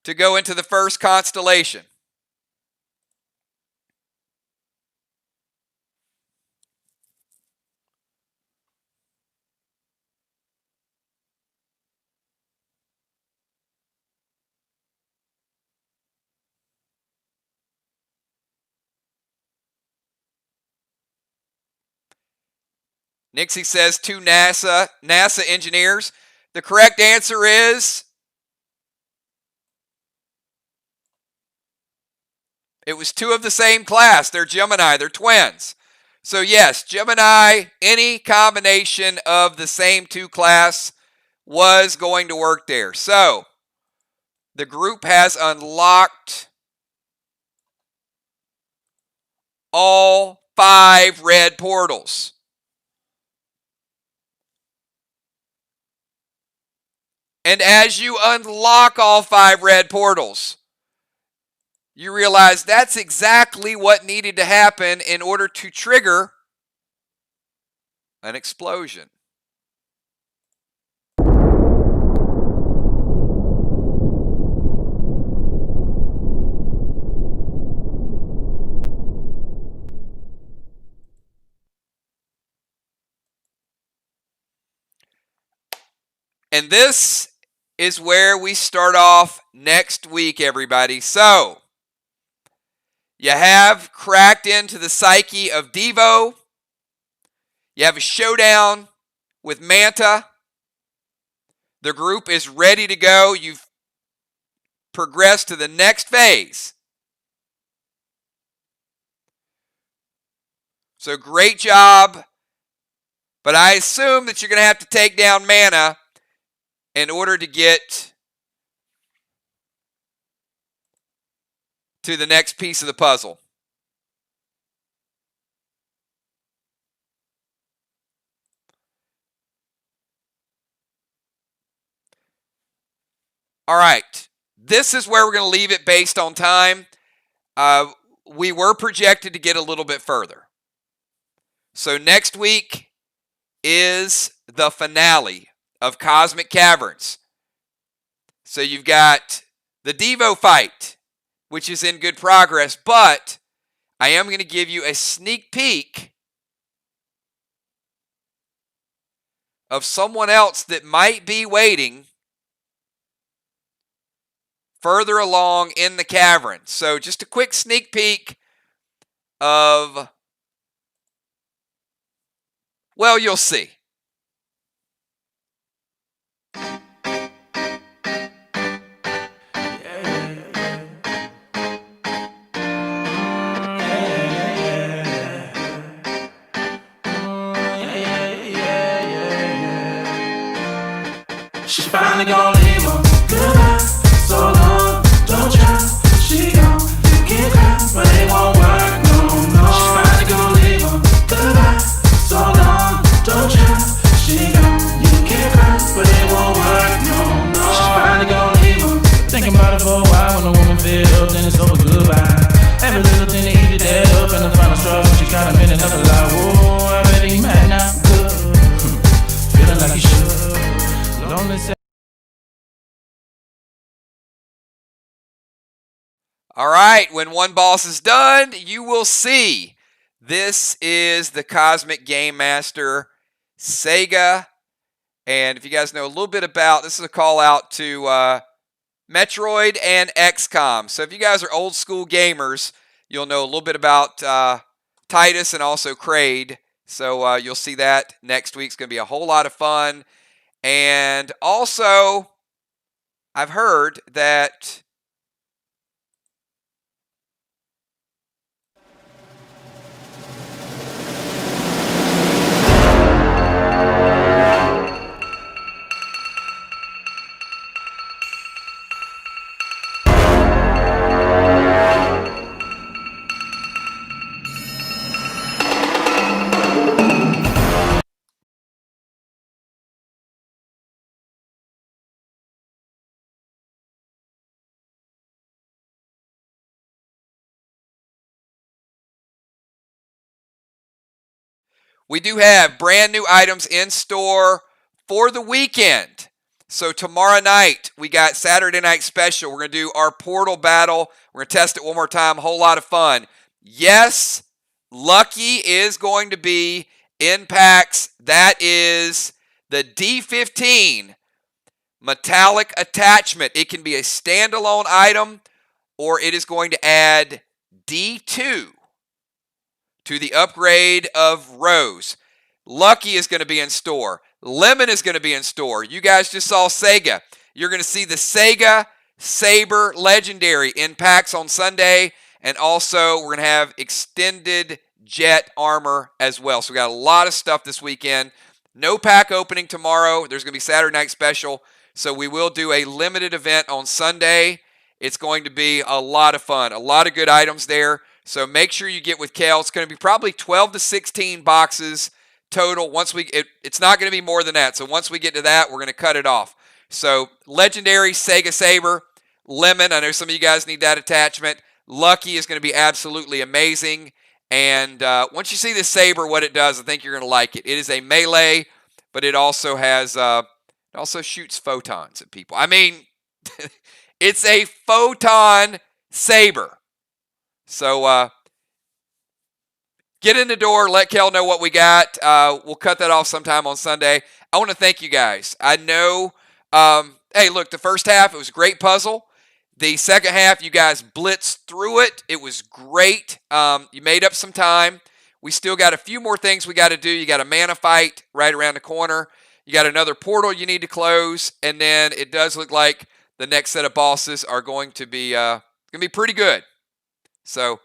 S1: to go into the first constellation? Nixie says two NASA engineers. The correct answer is it was two of the same class. They're Gemini. They're twins. So yes, Gemini, any combination of the same two class was going to work there. So the group has unlocked all 5 red portals. And as you unlock all 5 red portals, you realize that's exactly what needed to happen in order to trigger an explosion. And this is where we start off next week, everybody. So, you have cracked into the psyche of Devo. You have a showdown with Manta. The group is ready to go. You've progressed to the next phase. So great job. But I assume that you're going to have to take down Mana in order to get to the next piece of the puzzle. All right. This is where we're going to leave it based on time. We were projected to get a little bit further. So next week is the finale of Cosmic Caverns. So you've got the Devo fight, which is in good progress, but I am going to give you a sneak peek of someone else that might be waiting further along in the cavern. So just a quick sneak peek of, well, you'll see.
S2: She finally gonna leave him. Goodbye, so long, don't try. She gone, you can cry, but it won't work, no. She finally gonna leave him. Goodbye, so long, don't try. She gone, you can cry, but it won't work, no. She finally gonna leave him. Thinking about it for a while, when a woman fed up, then it's over, goodbye. Every little thing to eat it dead up, and the final struggle, she got him in another lie. Whoa, I bet he mad now, good. Feeling like he should.
S1: All right, when one boss is done, you will see. This is the Cosmic Game Master, Sega. And if you guys know a little bit about, this is a call out to Metroid and XCOM. So if you guys are old school gamers, you'll know a little bit about Titus and also Kraid. So you'll see that next week. It's going to be a whole lot of fun. And also, I've heard that we do have brand new items in store for the weekend. So tomorrow night, we got Saturday Night Special. We're going to do our Portal Battle. We're going to test it one more time. A whole lot of fun. Yes, Lucky is going to be in packs. That is the D15 metallic attachment. It can be a standalone item, or it is going to add D2 to the upgrade of Rose. Lucky is going to be in store. Lemon is going to be in store. You guys just saw Sega. You're going to see the Sega Saber Legendary in packs on Sunday. And also, we're going to have extended jet armor as well. So we got a lot of stuff this weekend. No pack opening tomorrow. There's going to be Saturday Night Special. So we will do a limited event on Sunday. It's going to be a lot of fun. A lot of good items there. So make sure you get with Kel. It's going to be probably 12 to 16 boxes total. It's not going to be more than that. So once we get to that, we're going to cut it off. So Legendary, Sega Saber, Lemon. I know some of you guys need that attachment. Lucky is going to be absolutely amazing. And once you see the Saber, what it does, I think you're going to like it. It is a melee, but it also has it also shoots photons at people. I mean, it's a photon saber. So get in the door. Let Kel know what we got. We'll cut that off sometime on Sunday. I want to thank you guys. I know, hey, look, the first half, it was a great puzzle. The second half, you guys blitzed through it. It was great. You made up some time. We still got a few more things we got to do. You got a mana fight right around the corner. You got another portal you need to close. And then it does look like the next set of bosses are going to be pretty good. So,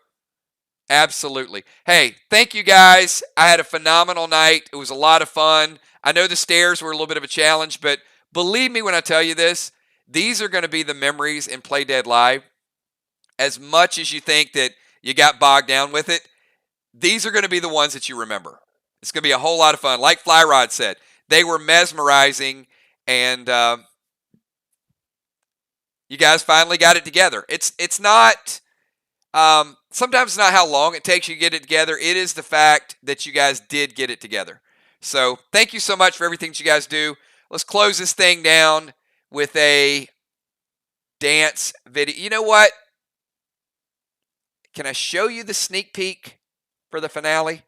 S1: absolutely. Hey, thank you guys. I had a phenomenal night. It was a lot of fun. I know the stairs were a little bit of a challenge, but believe me when I tell you this, these are going to be the memories in Play Dead Live. As much as you think that you got bogged down with it, these are going to be the ones that you remember. It's going to be a whole lot of fun. Like Flyrod said, they were mesmerizing, and you guys finally got it together. It's not... sometimes it's not how long it takes you to get it together. It is the fact that you guys did get it together. So thank you so much for everything that you guys do. Let's close this thing down with a dance video. You know what? Can I show you the sneak peek for the finale?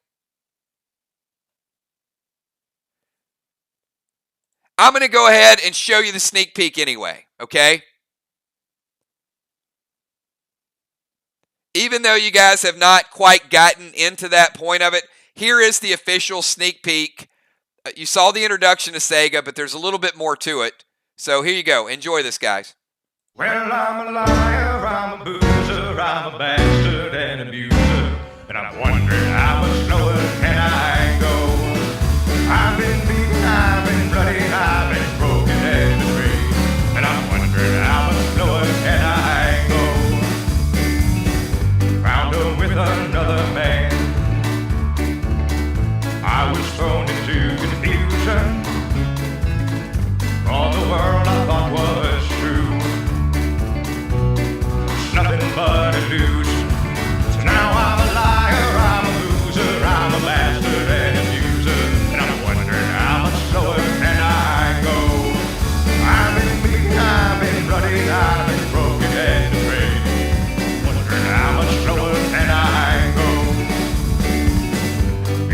S1: I'm going to go ahead and show you the sneak peek anyway, okay? Even though you guys have not quite gotten into that point of it, here is the official sneak peek. You saw the introduction to Sega, but there's a little bit more to it. So here you go. Enjoy this, guys.
S3: Well, I'm a liar, I'm a boozer, I'm a bastard and abuser, and I'm wondering how much lower can I go? I've been beaten, I've been bloody, I've been broken and betrayed, and I'm wondering how much lower can I go? Found her with another man. I was thrown into confusion. All the world I thought was true, nothing but illusion. So now I'm a liar, I'm a loser, I'm a bastard and abuser, and I'm wondering how much lower can I go? I've been beaten, I've been bloody, I've been broken and betrayed, wondering how much lower can I go?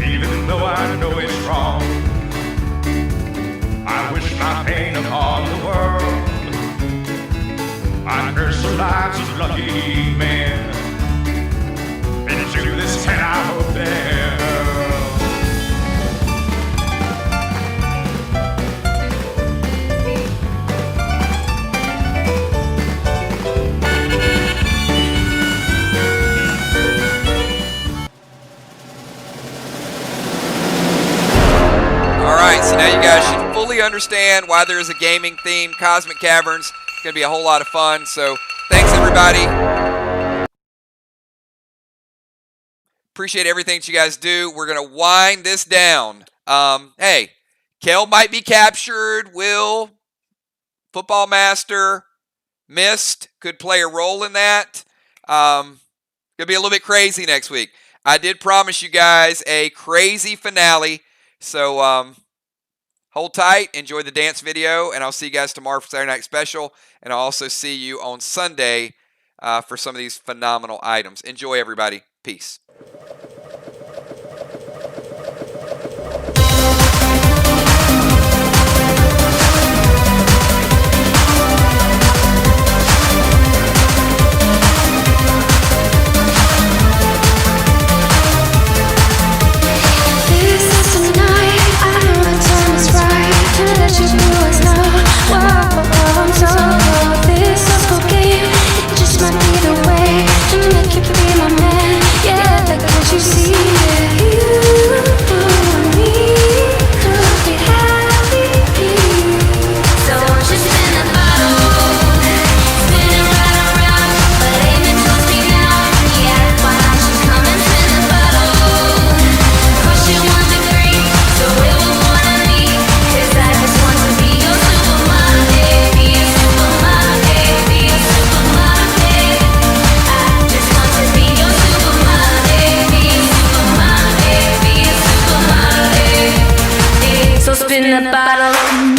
S3: Even though I know it's wrong, I wish my pain upon the world. I curse the lives of lucky men. Into this 10-hour bell.
S1: All right, so now you guys should fully understand why there is a gaming theme. Cosmic Caverns. It's going to be a whole lot of fun. So thanks, everybody. Appreciate everything that you guys do. We're going to wind this down. Hey, Kel might be captured. Will, Football Master, Mist could play a role in that. Going to be a little bit crazy next week. I did promise you guys a crazy finale. So hold tight, enjoy the dance video, and I'll see you guys tomorrow for Saturday Night Special. And I'll also see you on Sunday for some of these phenomenal items. Enjoy, everybody. Peace.
S4: Spin the bottle.